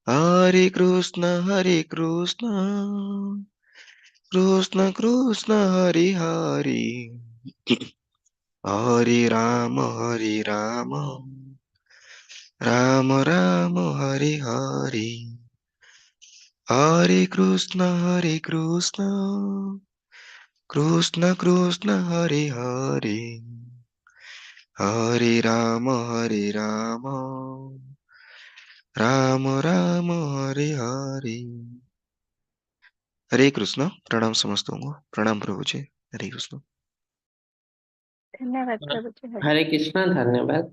हरे कृष्ण कृष्ण कृष्ण हरे हरे हरे राम राम राम हरे हरे हरे कृष्ण कृष्ण कृष्ण हरे हरे हरे राम राम राम हरे हरे। हरे कृष्ण। प्रणाम समस्तों को। प्रणाम प्रभु जी। हरे कृष्ण। धन्यवाद प्रभु जी। हरे कृष्ण। धन्यवाद।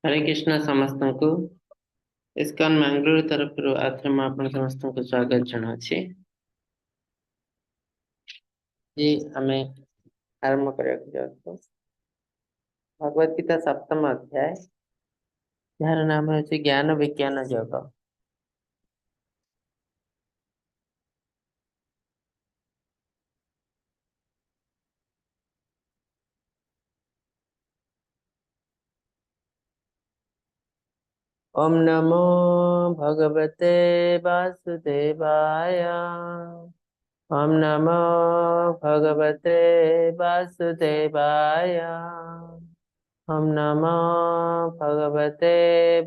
हरे कृष्ण समस्त को इस्कॉन मंगलूर तरफ आथरे मैं आपण समस्त को स्वागत जनाछि जी। हमें आरंभ करके जाऊ भगवत गीता सप्तम अध्याय यार नाम है ज्ञान विज्ञान योग। ओम नमो भगवते वासुदेवाय। ओम नमो भगवते वासुदेवाय। ओम नमो भगवते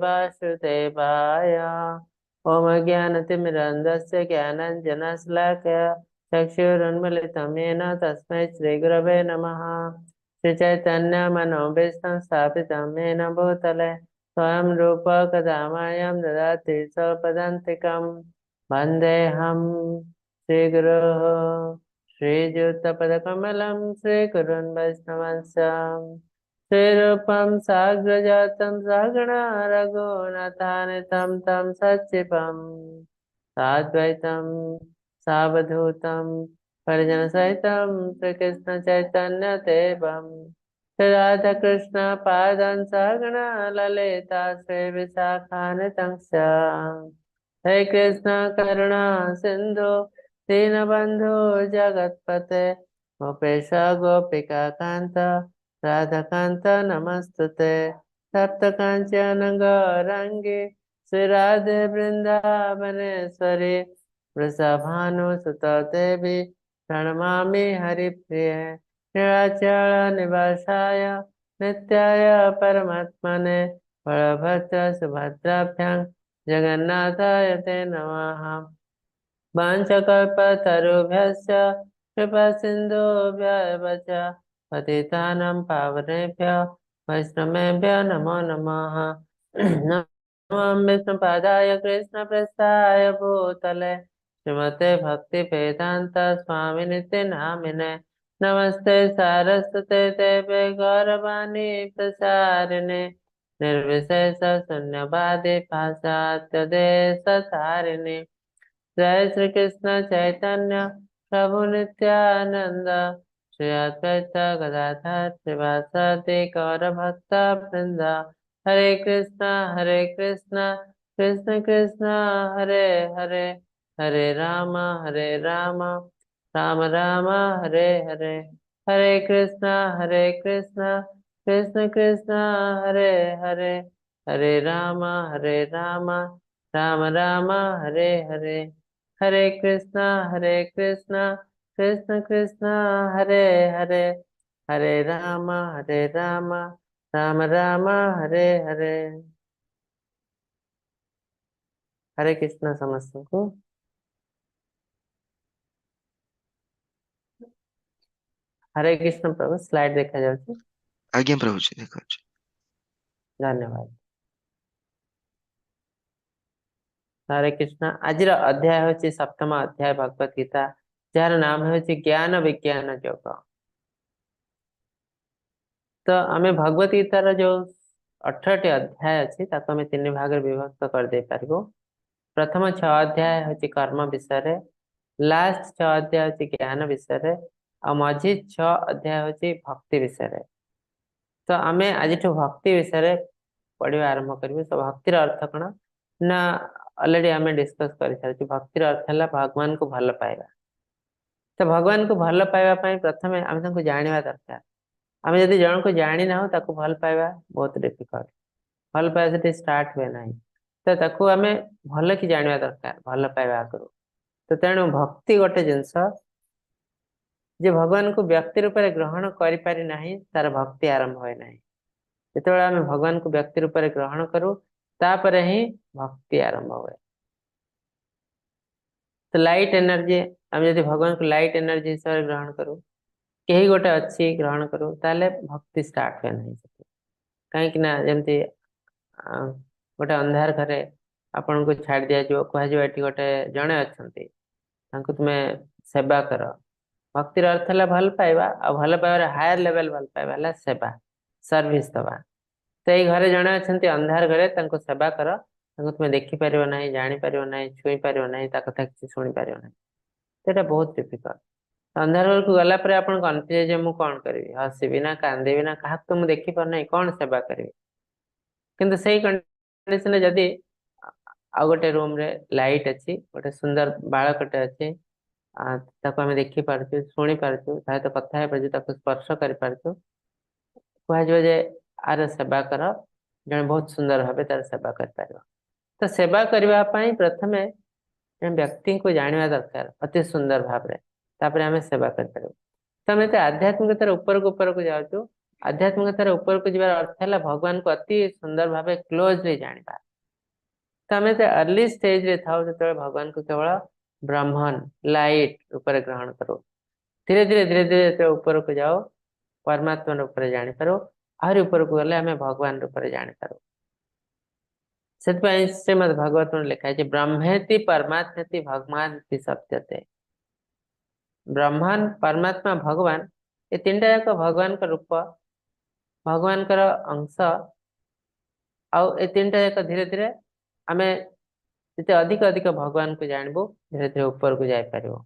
वासुदेवाय। ओम ज्ञानतिमिरन्धस्य ज्ञानाञ्जनशलाकया चक्षुरुन्मीलितं येन तस्मै श्रीगुरवे नमः। श्रीचैतन्यमनोभीष्टं स्थापितं येन भूतले स्वयं रूप कदा मह्यं ददाति स्वपदान्तिकं वन्देऽहं श्रीगुरोः श्रीयुतपदकमलं श्रीगुरुन् वैष्णवंश श्रीरूपं साग्रजातं सहगणा रघुनाथान्वितं तं सच्चिवं साद्वैतं सावधूतं परिजनसहितं श्रीकृष्णचैतन्यदेवं श्रीराधाकृष्णपादान् सहगणा ललिता श्रीविशाखान्वितं च हे कृष्ण करुणा सिन्धु दीनबन्धु जगत्पते गोपेश गोपिका कान्त राधाकान्त नमस्तुते सप्तकाञ्चन गौराङ्गी श्रीराधे वृन्दावनेश्वरी वृषभानुसुत देवी प्रणमामि हरिप्रिये नीलाचल निवासाय नित्याय परमात्मने बलभद्र सुभद्राभ्यां जगन्नाथाय ते नमः। वाञ्छकल्पतरुभ्यश्च कृपासिन्धुभ्यः च पतितानां पावनेभ्यो वैष्णवेभ्यो नमो नमः। नमो विष्णुपादाय कृष्णप्रस्थाय भूतले श्रीमते भक्तिवेदान्त स्वामिनिति नामिने नमस्ते सारस्वते देवे गौरवाणी प्रसारिणे निर्विशेष शून्यवादी पाश्चात्य देशतारिणे जय श्री कृष्ण चैतन्य प्रभु नित्यानंद श्री अद्वैत गदाधर श्रीवासदि गौर भक्त वृंद हरे कृष्ण कृष्ण कृष्ण हरे हरे हरे राम राम राम हरे हरे हरे कृष्ण कृष्ण कृष्ण हरे हरे हरे राम राम राम हरे हरे हरे कृष्ण कृष्ण कृष्ण हरे हरे हरे राम राम राम हरे हरे। हरे कृष्ण समस्त को। हरे कृष्ण प्रभु स्लाइड देखा जाଉଛି। आज्ञा प्रभु जी। देखा। धन्यवाद। हरे कृष्ण। आज अध्याय हूँ सप्तम अध्याय भगवत गीता जार नाम हूँ ज्ञान विज्ञान योग। तो आम भगवत गीतार जो 18टी अध्याय अच्छी आम 3 भाग विभक्त कर दे पारिबो। प्रथम 6 अध्याय हूँ कर्म विषय, लास्ट 6 अध्याय हूँ ज्ञान विषय और मझी 6 अध्याय हूँ भक्ति विषय। तो आम आज भक्ति विषय पढ़ा आरंभ करूँ। तो भक्तिर अर्थ कौन ना ऑलरेडी आम डिस्कस कर सारी। भक्तिर अर्थ है भगवान को भल पाइबा। तो भगवान को भल पाइबा प्रथम आम जानवा दरकार। आम जब जन को जानी ना ताको भल पाइबा बहुत डिफिकल्ट। भल पाଇବା ସେଠି ଷ୍ଟାର୍ଟ ହୁଏ ନାହିଁ। ତ ତାକୁ ଆମେ ଭଲ କି ଜାଣିବା ଦରକାର ଭଲ ପାଇବା ଆଗରୁ। ତ ତେଣୁ ଭକ୍ତି ଗୋଟେ ଜିନିଷ ଯେ ଭଗବାନଙ୍କୁ ବ୍ୟକ୍ତି ରୂପରେ ଗ୍ରହଣ କରିପାରି ନାହିଁ ତାର ଭକ୍ତି ଆରମ୍ଭ ହୁଏ ନାହିଁ। ଯେତେବେଳେ ଆମେ ଭଗବାନଙ୍କୁ ବ୍ୟକ୍ତି ରୂପରେ ଗ୍ରହଣ କରୁ ତାପରେ ହିଁ ଭକ୍ତି ଆରମ୍ଭ ହୁଏ। ତ ଲାଇଟ୍ ଏନର୍ଜି ଆମେ ଯଦି ଭଗବାନଙ୍କୁ ଲାଇଟ୍ ଏନର୍ଜି ହିସାବରେ ଗ୍ରହଣ କରୁ କେହି ଗୋଟେ ଅଛି ଗ୍ରହଣ କରୁ ତାହେଲେ ଭକ୍ତି ଷ୍ଟାର୍ଟ ହୁଏ ନାହିଁ ସେଠି। କାହିଁକି ନା ଯେମିତି ଗୋଟେ ଅନ୍ଧାର ଘରେ ଆପଣଙ୍କୁ ଛାଡ଼ି ଦିଆଯିବ କୁହାଯିବ ଏଠି ଗୋଟେ ଜଣେ ଅଛନ୍ତି ତାଙ୍କୁ ତୁମେ ସେବା କର। ଭକ୍ତିର अर्थ ହେଲା ଭଲ ପାଇବା ଆଉ ଭଲ ପାଇବାର ହାୟର ଲେଭେଲ ଭଲ ପାଇବା ହେଲା ସେବା ସର୍ଭିସ ଦବା। ତ ଏଇ ଘରେ ଜଣେ ଅଛନ୍ତି ଅନ୍ଧାର ଘରେ ତାଙ୍କୁ ସେବା କର ତାଙ୍କୁ ତୁମେ ଦେଖିପାରିବ ନାହିଁ ଜାଣିପାରିବ ନାହିଁ ଛୁଇଁ ପାରିବ ନାହିଁ ତା କଥା କିଛି ଶୁଣିପାରିବ ନାହିଁ। ସେଇଟା ବହୁତ ଡିଫିକଲ୍ଟ। ଅନ୍ଧାର ଘରକୁ ଗଲା ପରେ ଆପଣ କନଫ୍ୟୁଜ ଯେ ମୁଁ କଣ କରିବି ହସିବି ନା କାନ୍ଦିବି ନା କାହାକୁ ତ ମୁଁ ଦେଖିପାରୁନାହିଁ କଣ ସେବା କରିବି। କିନ୍ତୁ ସେଇ କଣ୍ଡିସନରେ ଯଦି ଆଉ ଗୋଟେ ରୁମ ରେ ଲାଇଟ୍ ଅଛି ଗୋଟେ ସୁନ୍ଦର ବାଳକଟେ ଅଛି ତାକୁ ଆମେ ଦେଖିପାରୁଛୁ ଶୁଣି ପାରୁଛୁ ତା ସହିତ କଥା ହେଇପାରୁଛୁ ତାକୁ ସ୍ପର୍ଶ କରିପାରୁଛୁ କୁହାଯିବ ଯେ ଆର ସେବା କର ଜଣେ ବହୁତ ସୁନ୍ଦର ଭାବେ ତାର ସେବା କରିପାରିବ। ତ ସେବା କରିବା ପାଇଁ ପ୍ରଥମେ ବ୍ୟକ୍ତିଙ୍କୁ ଜାଣିବା ଦରକାର ଅତି ସୁନ୍ଦର ଭାବରେ ତାପରେ ଆମେ ସେବା କରିପାରିବୁ। ତ ଆମେ ଏତେ ଆଧ୍ୟାତ୍ମିକତାର ଉପରକୁ ଯାଉଛୁ। ଆଧ୍ୟାତ୍ମିକତାର ଉପରକୁ ଯିବାର ଅର୍ଥ ହେଲା ଭଗବାନଙ୍କୁ ଅତି ସୁନ୍ଦର ଭାବେ କ୍ଲୋଜଲି ଜାଣିବା। ତ ଆମେ ଏତେ अर्ली स्टेज ରେ ଥାଉ ଯେତେବେଳେ ଭଗବାନଙ୍କୁ କେବଳ ବ୍ରହ୍ମନ ଲାଇଟ୍ ଉପରେ ଗ୍ରହଣ କରୁ। ଧୀରେ ଧୀରେ ଯେତେବେଳେ ଉପରକୁ ଯାଉ परमात्मा रूपरे जानिपारू आहरी उपरକୁ गले आमे भगवान रूपरे जानिपारू। ସେଥିପାଇଁ ଶ୍ରୀମଦ୍ ଭାଗବତରେ ଲେଖା ହେଇଛି ବ୍ରହ୍मेति परमात्मेति भगवान्ति सत्यते। ब्रह्मन परमात्मा भगवान ये तीनटा जाक भगवान का रूप भगवान का अंश आउ ए तीनटा जाक धीरे धीरे आमे जिते अधिक अधिक भगवान को जानबो धीरे धीरे ऊपर को जाई पारिबो।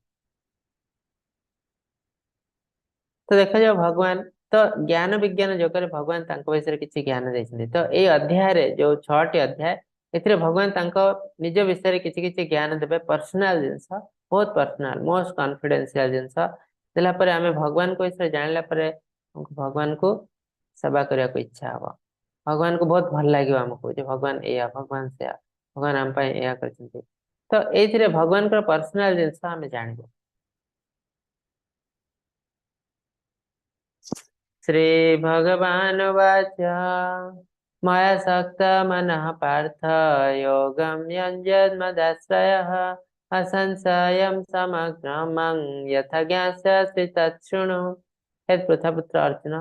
तो देखा जाओ भगवान तो ज्ञान विज्ञान जगह भगवान विषय किसी ज्ञान देते तो ये अध्याय रे जो 6टी अध्याय ए भगवान निज विषय किसी किसी ज्ञान देवे पर्सनाल जिनस बहुत पर्सनाल मोस्ट कॉन्फिडेंशियल जिनस देला परे आमे भगवान को विषय जानला परे भगवान को सेवा करने को इच्छा हम भगवान को बहुत भल लगे आमको भगवान या भगवान से भगवान आम या तो ये भगवान का पर्सनाल जिनस आम जानबो। श्री भगवान वाच मया सक्त मनः पार्थ योगम यंजद मदाश्रयः असंशयं समग्रमं यथा ज्ञास्यसि तच्छृणु। हे पृथ्वीपुत्र अर्जुन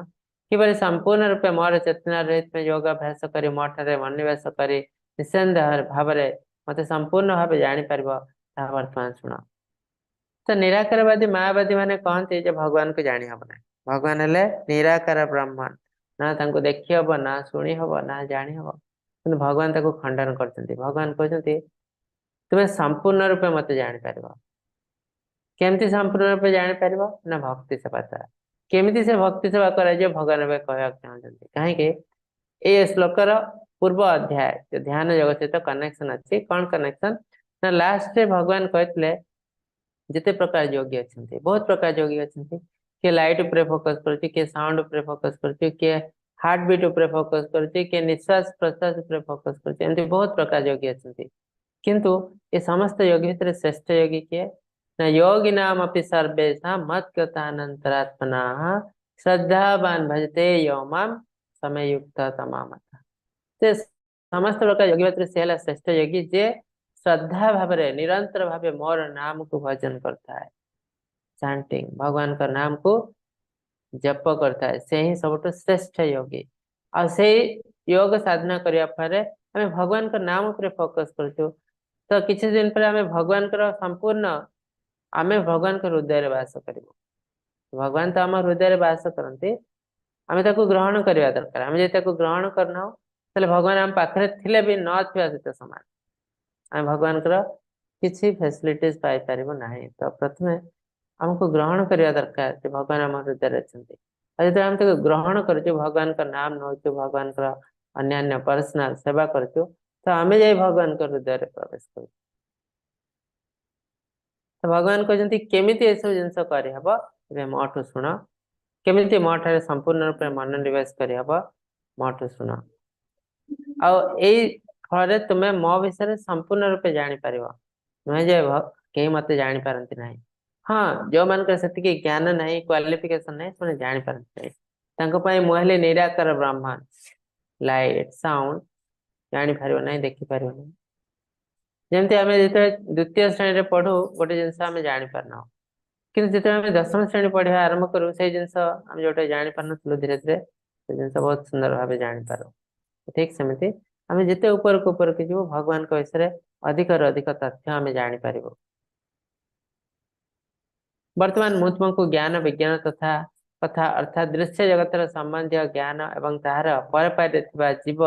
किबरि संपूर्ण रूपे मोर चेतना रहित में योगाभ्यास करी मोठरे मनिवेश करी निसंदेह भाव मते संपूर्ण भाव जापर वर्तमान शुण। तो निराकारवादी मायावादी माने कहते जे भगवान को जानी हम ना भगवान हेले निराकार ब्रह्मण ना तांको देखि हब ना शुणी हब ना जानी हब कि भगवान ताको खंडन करते भगवान कहते तुम्हें संपूर्ण रूपे मत जापर केमती संपूर्ण रूपे जापर ना भक्ति सेवा द्वारा केमती से भक्ति सेवा कर भगवान कहवाक चाहते कहीं ये श्लोकर पूर्व अध्याय जो ध्यान जगत सहित कनेक्शन अच्छी कौन कनेक्शन ना लास्ट भगवान कहते जिते प्रकार योगी अच्छा बहुत प्रकार योगी अच्छा किए लाइट उपरे फोकस कर किए साउंड उपरे फोकस कर किए हार्ट बीट उपरे फोकस कर किए निश्वास प्रश्वास उपरे फोकस कर बहुत प्रकार योगी अच्छा किंतु ये समस्त योगी भितर श्रेष्ठ योगी किए ना योगी नाम अपि सर्वेशा मत कृतानंतरात्मना श्रद्धावान भजते यो माम समय युक्त तमामता। समस्त प्रकार योगी भितर से है श्रेष्ठ योगी जे श्रद्धा भाव निरंतर भाव मोर नाम को भजन करता है चैंटिंग भगवान का नाम को जप करता है से ही सब श्रेष्ठ योगी आ से योग साधना करने पर हमें भगवान का नाम पर फोकस कर तो किसी दिन पर हमें भगवान का संपूर्ण आमे भगवान का हृदय वास कर भगवान तो आम हृदय वास करते आमे ताको ग्रहण करवा दरकार आमे जब ग्रहण करना भगवान आम पाखे थे भी न सहित सामान आम भगवान किसी फैसिलिटीज पाई पार ना तो प्रथम आमको ग्रहण करवा दरकार भगवान आम हृदय अच्छा जो आम ग्रहण कर भगवान का नाम नौ भगवान अन्य पर्सनाल सेवा कर तो आमे जाए भगवान को हृदय प्रवेश कर तो भगवान कहते केमी ये सब जिन करहब मोठू शुण केमी मोठारे संपूर्ण रूप मन निवेश करहब मोठू शुण। ଆଉ ଏଇ ଫଳରେ ତୁମେ ମୋ ବିଷୟରେ ସମ୍ପୂର୍ଣ୍ଣ ରୂପେ ଜାଣିପାରିବ। ନୁହେଁ ଯେ କେହି ମତେ ଜାଣିପାରନ୍ତି ନାହିଁ। ହଁ, ଯୋଉମାନଙ୍କର ସେତିକି ଜ୍ଞାନ ନାହିଁ, କ୍ୱାଲିଫିକେସନ ନାହିଁ, ସେମାନେ ଜାଣିପାରନ୍ତି ନାହିଁ। ତାଙ୍କ ପାଇଁ ମୁଁ ହେଲି ନିରାକାର ବ୍ରହ୍ମ, ଲାଇଟ୍ ସାଉଣ୍ଡ, ଜାଣିପାରିବ ନାହିଁ, ଦେଖିପାରିବ ନାହିଁ। ଯେମିତି ଆମେ ଯେତେବେଳେ ଦ୍ୱିତୀୟ ଶ୍ରେଣୀରେ ପଢୁ ଗୋଟେ ଜିନିଷ ଆମେ ଜାଣିପାରୁନାହୁଁ, କିନ୍ତୁ ଯେତେବେଳେ ଆମେ ଦଶମ ଶ୍ରେଣୀ ପଢିବା ଆରମ୍ଭ କରୁ ସେଇ ଜିନିଷ ଆମେ ଯୋଉଟା ଜାଣିପାରୁନଥିଲୁ ଧୀରେ ଧୀରେ ସେ ଜିନିଷ ବହୁତ ସୁନ୍ଦର ଭାବେ ଜାଣିପାରୁ। ଠିକ ସେମିତି ଆମେ ଯେତେ ଉପରକୁ ଯିବୁ ଭଗବାନଙ୍କ ବିଷୟରେ ଅଧିକରୁ ଅଧିକ ତଥ୍ୟ ଆମେ ଜାଣିପାରିବୁ। ବର୍ତ୍ତମାନ ମୁଁ ତୁମକୁ ଜ୍ଞାନ ବିଜ୍ଞାନ ତଥା କଥା ଅର୍ଥାତ ଦୃଶ୍ୟ ଜଗତର ସମ୍ବନ୍ଧୀୟ ଜ୍ଞାନ ଏବଂ ତାହାର ପରପାରିରେ ଥିବା ଜୀବ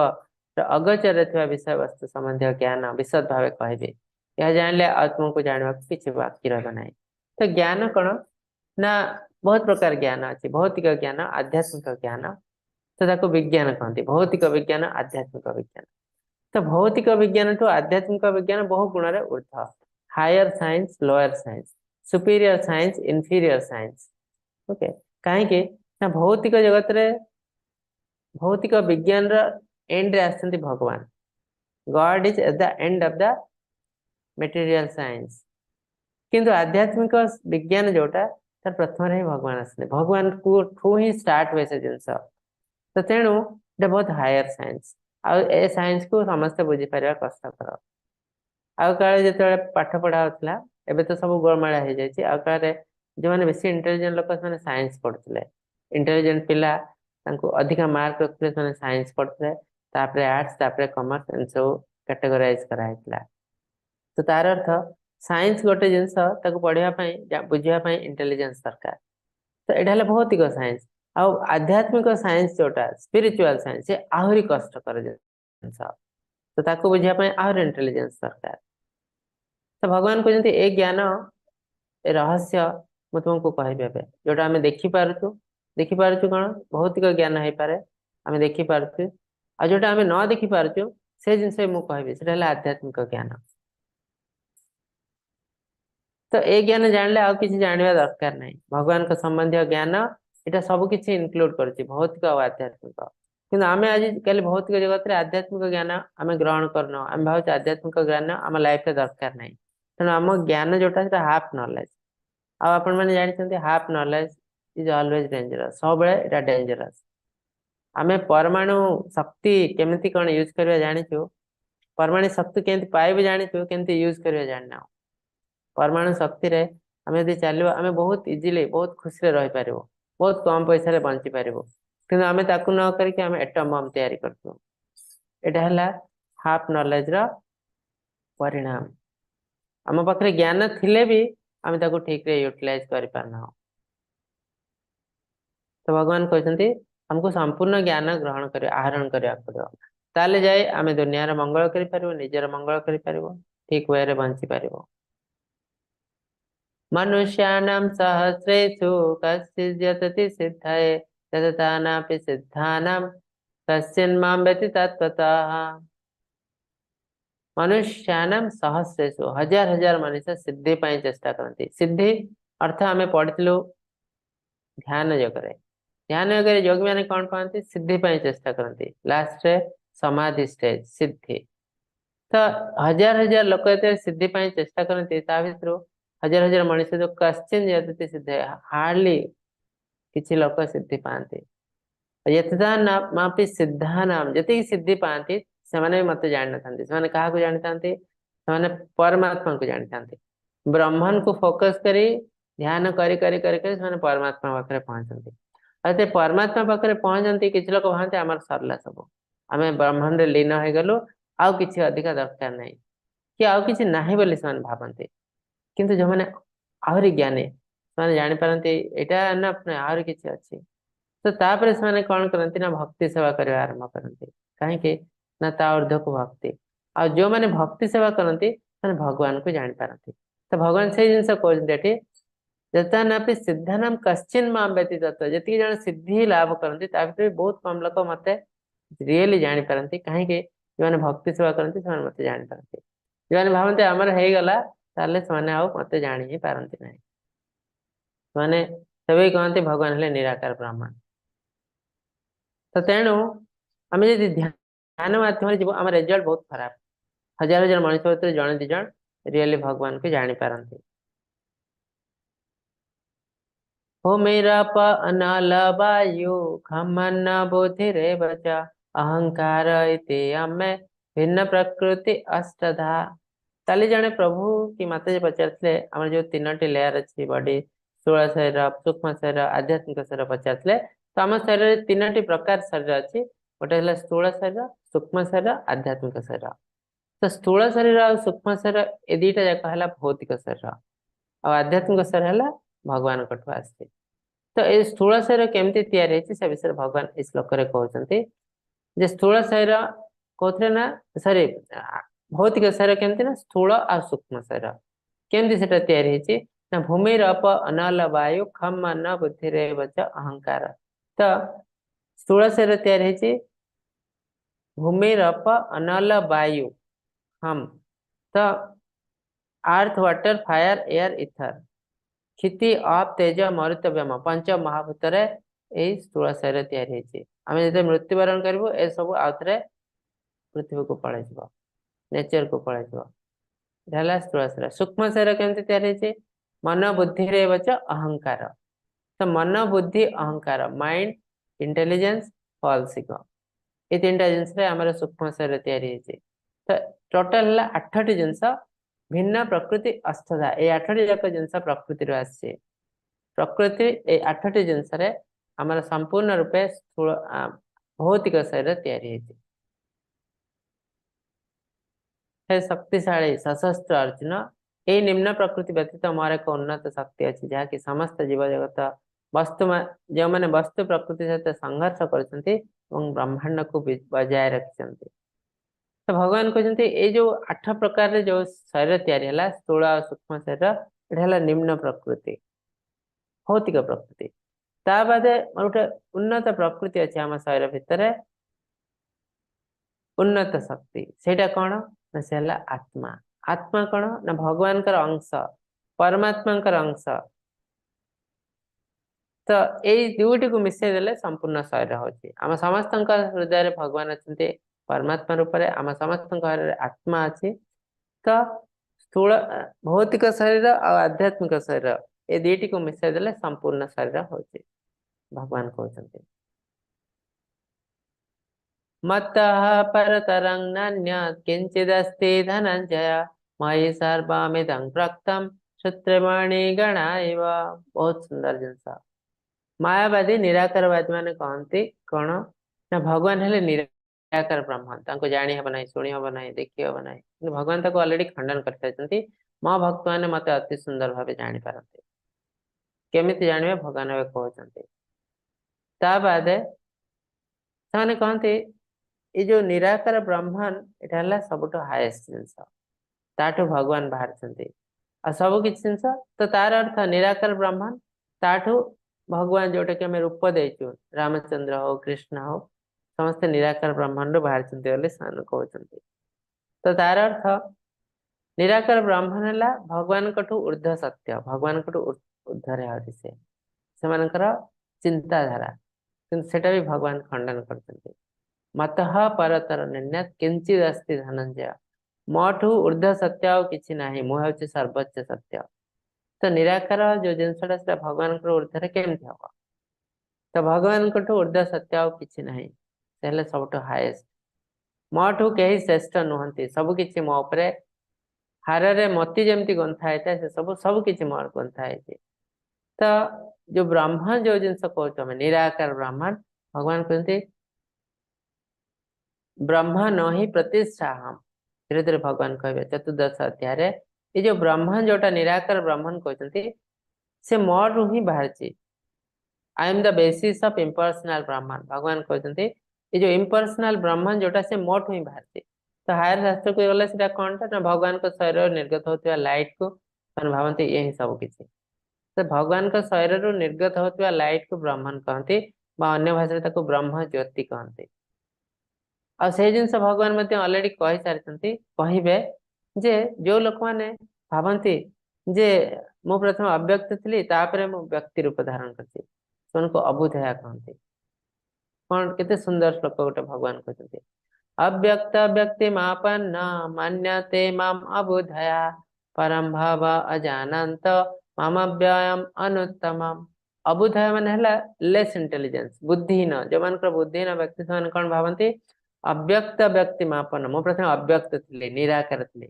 ଅଗୋଚରରେ ଥିବା ବିଷୟବସ୍ତୁ ସମ୍ବନ୍ଧୀୟ ଜ୍ଞାନ ବିଶଦ ଭାବେ କହିବି। ଏହା ଜାଣିଲେ ଆଉ ତୁମକୁ ଜାଣିବାକୁ କିଛି ବାକି ରହିବ ନାହିଁ। ତ ଜ୍ଞାନ କଣ ନା ବହୁତ ପ୍ରକାର ଜ୍ଞାନ ଅଛି। ଭୌତିକ ଜ୍ଞାନ, ଆଧ୍ୟାତ୍ମିକ ଜ୍ଞାନ, ତ ତାକୁ ବିଜ୍ଞାନ କହନ୍ତି। ଭୌତିକ ବିଜ୍ଞାନ, ଆଧ୍ୟାତ୍ମିକ ବିଜ୍ଞାନ। ତ ଭୌତିକ ବିଜ୍ଞାନ ଠୁ ଆଧ୍ୟାତ୍ମିକ ବିଜ୍ଞାନ ବହୁ ଗୁଣରେ ଉର୍ଦ୍ଧ୍ୱ। Higher science, lower science, superior science, inferior science. Okay, କାହିଁକି ନା ଭୌତିକ ଜଗତରେ ଭୌତିକ ବିଜ୍ଞାନର ଏଣ୍ଡରେ ଆସୁଛନ୍ତି ଭଗବାନ। God is at the end of the material science. କିନ୍ତୁ ଆଧ୍ୟାତ୍ମିକ ବିଜ୍ଞାନ ଯୋଉଟା ତାର ପ୍ରଥମରେ ହିଁ ଭଗବାନ ଆସନ୍ତି। ଭଗବାନଙ୍କୁ ଠୁ ହିଁ ଷ୍ଟାର୍ଟ ହୁଏ ସେ ଜିନିଷ। ତ ତେଣୁ ଏଟା ବହୁତ ହାୟର ସାଇନ୍ସ। ଆଉ ଏ ସାଇନ୍ସକୁ ସମସ୍ତେ ବୁଝିପାରିବା କଷ୍ଟକର। ଆଉ କାଳେ ଯେତେବେଳେ ପାଠ ପଢା ହଉଥିଲା, ଏବେ ତ ସବୁ ଗୋଳମାଳା ହେଇଯାଇଛି। ଆଉ କାଳରେ ଯୋଉମାନେ ବେଶୀ ଇଣ୍ଟେଲିଜେଣ୍ଟ ଲୋକ ସେମାନେ ସାଇନ୍ସ ପଢୁଥିଲେ। ଇଣ୍ଟେଲିଜେଣ୍ଟ ପିଲା ତାଙ୍କୁ ଅଧିକା ମାର୍କ ରଖୁଥିଲେ ସେମାନେ ସାଇନ୍ସ ପଢୁଥିଲେ, ତାପରେ ଆର୍ଟ୍ସ, ତାପରେ କମର୍ସ, ଏମିତି ସବୁ କାଟେଗୋରାଇଜ କରାହେଇଥିଲା। ତ ତାର ଅର୍ଥ ସାଇନ୍ସ ଗୋଟେ ଜିନିଷ ତାକୁ ପଢିବା ପାଇଁ ବୁଝିବା ପାଇଁ ଇଣ୍ଟେଲିଜେନ୍ସ ଦରକାର। ତ ଏଇଟା ହେଲା ଭୌତିକ ସାଇନ୍ସ। ଆଉ ଆଧ୍ୟାତ୍ମିକ ସାଇନ୍ସ ଯୋଉଟା ସ୍ପିରିଚୁଆଲ ସାଇନ୍ସ, ସେ ଆହୁରି କଷ୍ଟକର ଜିନିଷ। ତ ତାକୁ ବୁଝିବା ପାଇଁ ଆହୁରି ଇଣ୍ଟେଲିଜେନ୍ସ ଦରକାର। ତ ଭଗବାନ କହୁଛନ୍ତି ଏ ଜ୍ଞାନ, ଏ ରହସ୍ୟ ମୁଁ ତୁମକୁ କହିବି ଏବେ। ଯୋଉଟା ଆମେ ଦେଖିପାରୁଛୁ କଣ ଭୌତିକ ଜ୍ଞାନ ହେଇପାରେ, ଆମେ ଦେଖିପାରୁଛୁ। ଆଉ ଯୋଉଟା ଆମେ ନ ଦେଖିପାରୁଛୁ ସେ ଜିନିଷ ମୁଁ କହିବି, ସେଟା ହେଲା ଆଧ୍ୟାତ୍ମିକ ଜ୍ଞାନ। ତ ଏ ଜ୍ଞାନ ଜାଣିଲେ ଆଉ କିଛି ଜାଣିବା ଦରକାର ନାହିଁ। ଭଗବାନଙ୍କ ସମ୍ବନ୍ଧୀୟ ଜ୍ଞାନ ଏଇଟା ସବୁ କିଛି ଇନକ୍ଲୁଡ କରୁଛି, ଭୌତିକ ଆଉ ଆଧ୍ୟାତ୍ମିକ। କିନ୍ତୁ ଆମେ ଆଜିକାଲି ଭୌତିକ ଜଗତରେ ଆଧ୍ୟାତ୍ମିକ ଜ୍ଞାନ ଆମେ ଗ୍ରହଣ କରୁନୁ। ଆମେ ଭାବୁଛୁ ଆଧ୍ୟାତ୍ମିକ ଜ୍ଞାନ ଆମ ଲାଇଫରେ ଦରକାର ନାହିଁ। ତେଣୁ ଆମ ଜ୍ଞାନ ଯୋଉଟା ସେଟା ହାଫ ନଲେଜ। ଆଉ ଆପଣ ମାନେ ଜାଣିଛନ୍ତି half knowledge is always dangerous. ସବୁବେଳେ ଏଟା ଡେଞ୍ଜରସ୍। ଆମେ ପରମାଣୁ ଶକ୍ତି କେମିତି କଣ ୟୁଜ କରିବା ଜାଣିଛୁ, ପରମାଣୁ ଶକ୍ତି କେମିତି ପାଇବୁ ଜାଣିଛୁ, କେମିତି ୟୁଜ କରିବା ଜାଣିନାହୁଁ। ପରମାଣୁ ଶକ୍ତିରେ ଆମେ ଯଦି ଚାଲିବା ଆମେ ବହୁତ ଇଜିଲି ବହୁତ ଖୁସିରେ ରହିପାରିବୁ, ବହୁତ କମ ପଇସାରେ ବଞ୍ଚି ପାରିବୁ। କିନ୍ତୁ ଆମେ ତାକୁ ନ କରିକି ଆମେ ଏଟମ ବମ୍ ତିଆରି କରୁଛୁ। ଏଇଟା ହେଲା ହାଫ ନଲେଜ ର ପରିଣାମ। ଆମ ପାଖରେ ଜ୍ଞାନ ଥିଲେ ବି ଆମେ ତାକୁ ଠିକରେ ୟୁଟିଲାଇଜ କରିପାରୁନାହୁଁ। ତ ଭଗବାନ କହିଛନ୍ତି ଆମକୁ ସମ୍ପୂର୍ଣ୍ଣ ଜ୍ଞାନ ଗ୍ରହଣ କରିବା, ଆହରଣ କରିବାକୁ ପଡିବ। ତାହେଲେ ଯାଇ ଆମେ ଦୁନିଆର ମଙ୍ଗଳ କରିପାରିବୁ, ନିଜର ମଙ୍ଗଳ କରିପାରିବୁ, ଠିକ ୱେରେ ବଞ୍ଚି ପାରିବୁ। मनुष्याणां सहस्रेषु कश्चित् यतति सिद्धाय तदतानापि सिद्धानां कश्चिन्मां व्यति तत्त्वतः। मनुष्याणां सहस्रेषु हजार हजार मनुष्य सिद्धि ପାଇଁ ଚେଷ୍ଟା କରନ୍ତି। ସିଦ୍ଧି ଅର୍ଥ ଆମେ ପଢିଥିଲୁ ଧ୍ୟାନ ଯୋଗରେ। ଧ୍ୟାନ ଯୋଗରେ ଯୋଗୀ ମାନେ କଣ ପାଆନ୍ତି? ସିଦ୍ଧି ପାଇଁ ଚେଷ୍ଟା କରନ୍ତି। ଲାଷ୍ଟରେ ସମାଧି ଷ୍ଟେଜ ସିଦ୍ଧି। ତ हजार हजार ଲୋକ ଯେତେବେଳେ ସିଦ୍ଧି ପାଇଁ ଚେଷ୍ଟା କରନ୍ତି, ତା ଭିତରୁ हजार हजार ମଣିଷ ଯୋଉ କ୍ୱଶ୍ଚିନ୍ ଯତତି ସିଦ୍ଧି, ହାର୍ଡଲି କିଛି ଲୋକ ସିଦ୍ଧି ପାଆନ୍ତି। ମାପି ସିଦ୍ଧା ନାମ, ଯେତିକି ସିଦ୍ଧି ପାଆନ୍ତି ସେମାନେ ବି ମତେ ଜାଣିନଥାନ୍ତି। ସେମାନେ କାହାକୁ ଜାଣିଥାନ୍ତି? ସେମାନେ ପରମାତ୍ମାକୁ ଜାଣିଥାନ୍ତି। ବ୍ରହ୍ମଙ୍କୁ ଫୋକସ କରି ଧ୍ୟାନ କରି କରି କରି କରି ସେମାନେ ପରମାତ୍ମା ପାଖରେ ପହଞ୍ଚନ୍ତି। ଆଉ ସେ ପରମାତ୍ମା ପାଖରେ ପହଞ୍ଚନ୍ତି, କିଛି ଲୋକ ଭାବନ୍ତି ଆମର ସରିଲା ସବୁ, ଆମେ ବ୍ରହ୍ମାଣ୍ଡରେ ଲୀନ ହେଇଗଲୁ, ଆଉ କିଛି ଅଧିକା ଦରକାର ନାହିଁ, କି ଆଉ କିଛି ନାହିଁ ବୋଲି ସେମାନେ ଭାବନ୍ତି। କିନ୍ତୁ ଯୋଉମାନେ ଆହୁରି ଜ୍ଞାନୀ ସେମାନେ ଜାଣିପାରନ୍ତି ଏଇଟା ନା ଆହୁରି କିଛି ଅଛି। ତ ତାପରେ ସେମାନେ କଣ କରନ୍ତି ନା ଭକ୍ତି ସେବା କରିବା ଆରମ୍ଭ କରନ୍ତି। କାହିଁକି ନା ତା ଉର୍ଦ୍ଧ୍ୱକୁ ଭକ୍ତି। ଆଉ ଯୋଉମାନେ ଭକ୍ତି ସେବା କରନ୍ତି ସେମାନେ ଭଗବାନଙ୍କୁ ଜାଣିପାରନ୍ତି। ତ ଭଗବାନ ସେଇ ଜିନିଷ କହୁଛନ୍ତି ଏଠି, ଯଥାନାପି ସିଦ୍ଧାନାମ କଶ୍ଚିନ୍ ମାମ ବ୍ୟତୀତ। ଯେତିକି ଜଣ ସିଦ୍ଧି ଲାଭ କରନ୍ତି ତା ଭିତରେ ବହୁତ କମ ଲୋକ ମତେ ରିଏଲି ଜାଣିପାରନ୍ତି। କାହିଁକି? ଯୋଉମାନେ ଭକ୍ତି ସେବା କରନ୍ତି ସେମାନେ ମତେ ଜାଣିପାରନ୍ତି। ଯୋଉମାନେ ଭାବନ୍ତି ଆମର ହେଇଗଲା, ତାହେଲେ ସେମାନେ ଆଉ ମତେ ଜାଣି ହିଁ ପାରନ୍ତି ନାହିଁ। ସେମାନେ ସେବେ କହନ୍ତି ଭଗବାନ ହେଲେ ନିରାକାର ବ୍ରହ୍ମ। ତ ତେଣୁ ଆମେ ଯଦି ध्यान माध्यम जीव आम रिजल्ट बहुत खराब। हजार हजार मनुष्य भर जड़े दी जन रियली भगवान को जानी पारती। भूमिरप अनल वायु खमन बुद्धिरे बचा अहंकार इति अमे भिन्न प्रकृति अष्टधा। काली जने प्रभु की माता जी पचारते आम जो तीन टी लेयर अच्छी बॉडी स्थूल शरीर सूक्ष्म शरीर आध्यात्मिक शरीर पचारते तो आम शरीर तीन टी प्रकार शरीर अच्छी गोटे है स्थूल शरीर सूक्ष्म शरीर आध्यात्मिक शरीर। तो स्थूल शरीर और सूक्ष्म शरीर ए दुईटा जाक है भौतिक शरीर और आध्यात्मिक शरीर है भगवान कठू आसी। तो ये स्थूल शरीर केमती तैयारी होती से विषय भगवान इस श्लोक रे कहते जे स्थूल शरीर कौन ना सॉरी भौतिक शरीर केमती ना स्थूल और सूक्ष्म शरीर केमती से तैयारी होती ना भूमि अप अनल वायु खम मन बुद्धि रे बच अहंकार। तो स्थूल शरीर तैयारी होती भूमि अप अनल वायु हम तो earth water fire air ether क्षिति आप तेज मरुत व्योम पंच महाभूत स्थूल शरीर तैयारी होती आम जो मृत्युवरण करूँ ए सब आउ थे पृथ्वी को पलि नेचर को पलि स्थूल शरीर। सूक्ष्म शरीर केमती तैयारी मन बुद्धि रे बच अहंकार। तो मन बुद्धि अहंकार माइंड इंटेलिजेंस फॉल्स इगो ये तीन टा जिनस आम सूक्ष्म शरीर तैयारी होती। तो टोटाल है 8टी जिनस भिन्न प्रकृति अष्टधा ये 8टी जाक जिनस प्रकृति आसी प्रकृति ये 8टी जिनस आम संपूर्ण रूपे स्थूल भौतिक शरीर तैयारी होती। हे शक्तिशाली सशस्त्र अर्जुन ये निम्न प्रकृति व्यतीत मोर एक उन्नत शक्ति अच्छी जहाँकि समस्त जीव जगत वस्तु जो मैंने वस्तु प्रकृति सहित संघर्ष कर ब्रह्मांड को बजाय रखिंट। तो भगवान कहते ये जो 8 प्रकार जो शरीर तैयारी है स्थूल और सूक्ष्म शरीर ये निम्न प्रकृति भौतिक प्रकृति ता बादे गोटे उन्नत प्रकृति अच्छी आम शरीर भितर उन्नत शक्ति सेटा कौन ना से आत्मा। आत्मा कौन ना भगवान अंश परमात्मा अंश। तो यही दुईटी को मिसई देले संपूर्ण शरीर होची आम समस्त हृदय भगवान अच्छे परमात्मा रूप में आम समस्त आत्मा अच्छी। तो स्थूल भौतिक शरीर और आध्यात्मिक शरीर ये दुईटी को मिसई देले संपूर्ण शरीर होची भगवान कहते। मत्तः परतरं नान्यत् किंचिदस्ति धनंजय मयि सर्वमिदं प्रोक्तं श्रुत्यमणि गणा इव। बहुत सुंदर जिनस मायावादी निराकारवादी माने कहते कौन ना भगवान हेले निराकार ब्रह्म तांको जानी हब नहीं शुणी हब नहीं देखी हब नहीं भगवान ताको ऑलरेडी खंडन कर सारिछंती। मो भक्त माने मते अति सुंदर भावे जानी पारंते केमिति जानिबे भगवान वे कहउछंती। ता बादे ताने कहते ये जो निराकार ब्रह्मन एटा हला सबटो हाईएस्ट जिंस ताठो भगवान बाहर छंती आ सब किछ जिंस। तो तार अर्थ निराकार ब्रह्मन ताठो भगवान जोटा कि आम रूप देचु रामचंद्र हो कृष्ण हो समस्त निराकार ब्रह्मांड बाहर कहते। तो तार अर्थ निराकार ब्रह्मण है भगवान कठू ऊर्ध्व सत्य भगवान कठू ऊर्ध्व से चिंताधारा किंतु सेटा भी भगवान खंडन करते। मतः परतर निन्यात किंचित अस्ति धनंजय मोठू ऊर्ध्व सत्य आ कि ना मुझे सर्वोच्च सत्य। तो निराकार जो जिनसा भगवान ऊर्धर केमती हम तो भगवान ऊर्ध्व सत्य आ कि ना सब हाएस्ट मोठू कहीं श्रेष्ठ नुहति सबकि मो हार रे मोती जमती गंथा है से सब किसी मोर गंथा है। तो जो ब्राह्मण जो जिनस कह निराकार ब्राह्मण भगवान कहते ब्रह्म न ही प्रतिष्ठा हम धीरे धीरे भगवान कहे चतुर्दश अध्याय ये जो ब्राह्मण जोटा निराकार ब्राह्मण कहते से मोर ही बाहर I am the basis of impersonal ब्राह्मण भगवान कहते ये जो इम्पर्सनल ब्राह्मण जोटा से मोट ही बाहर। तो हायर शास्त्र को गला सीधा कौन था ना भगवान को शरीर निर्गत होता लाइट को भावती यही सब किसी। तो भगवान का शरीर निर्गत होता लाइट को ब्रह्मण कहते अन्य भाषा ब्रह्म ज्योति कहते। और से जिन भगवान ऑलरेडी कही सारी कहे जे जो लोक मैंने भावती जे मु प्रथम अव्यक्त थी तापर मु व्यक्ति रूप धारण कर अबुधया कहते कौन केते सुंदर श्लोक गोटे भगवान कहते अव्यक्त व्यक्तिमापन्न मन्यते माम अबुधया परम भाव अजानंत मम व्ययम अनुत्तमम। अबुधय मन है लेस इंटेलिजेंस, बुद्धिहीन, जो मान बुद्धिहीन व्यक्ति से कौन भावती अव्यक्त व्यक्तिमापन्न। मु प्रथम अव्यक्त थी, निराकार थी,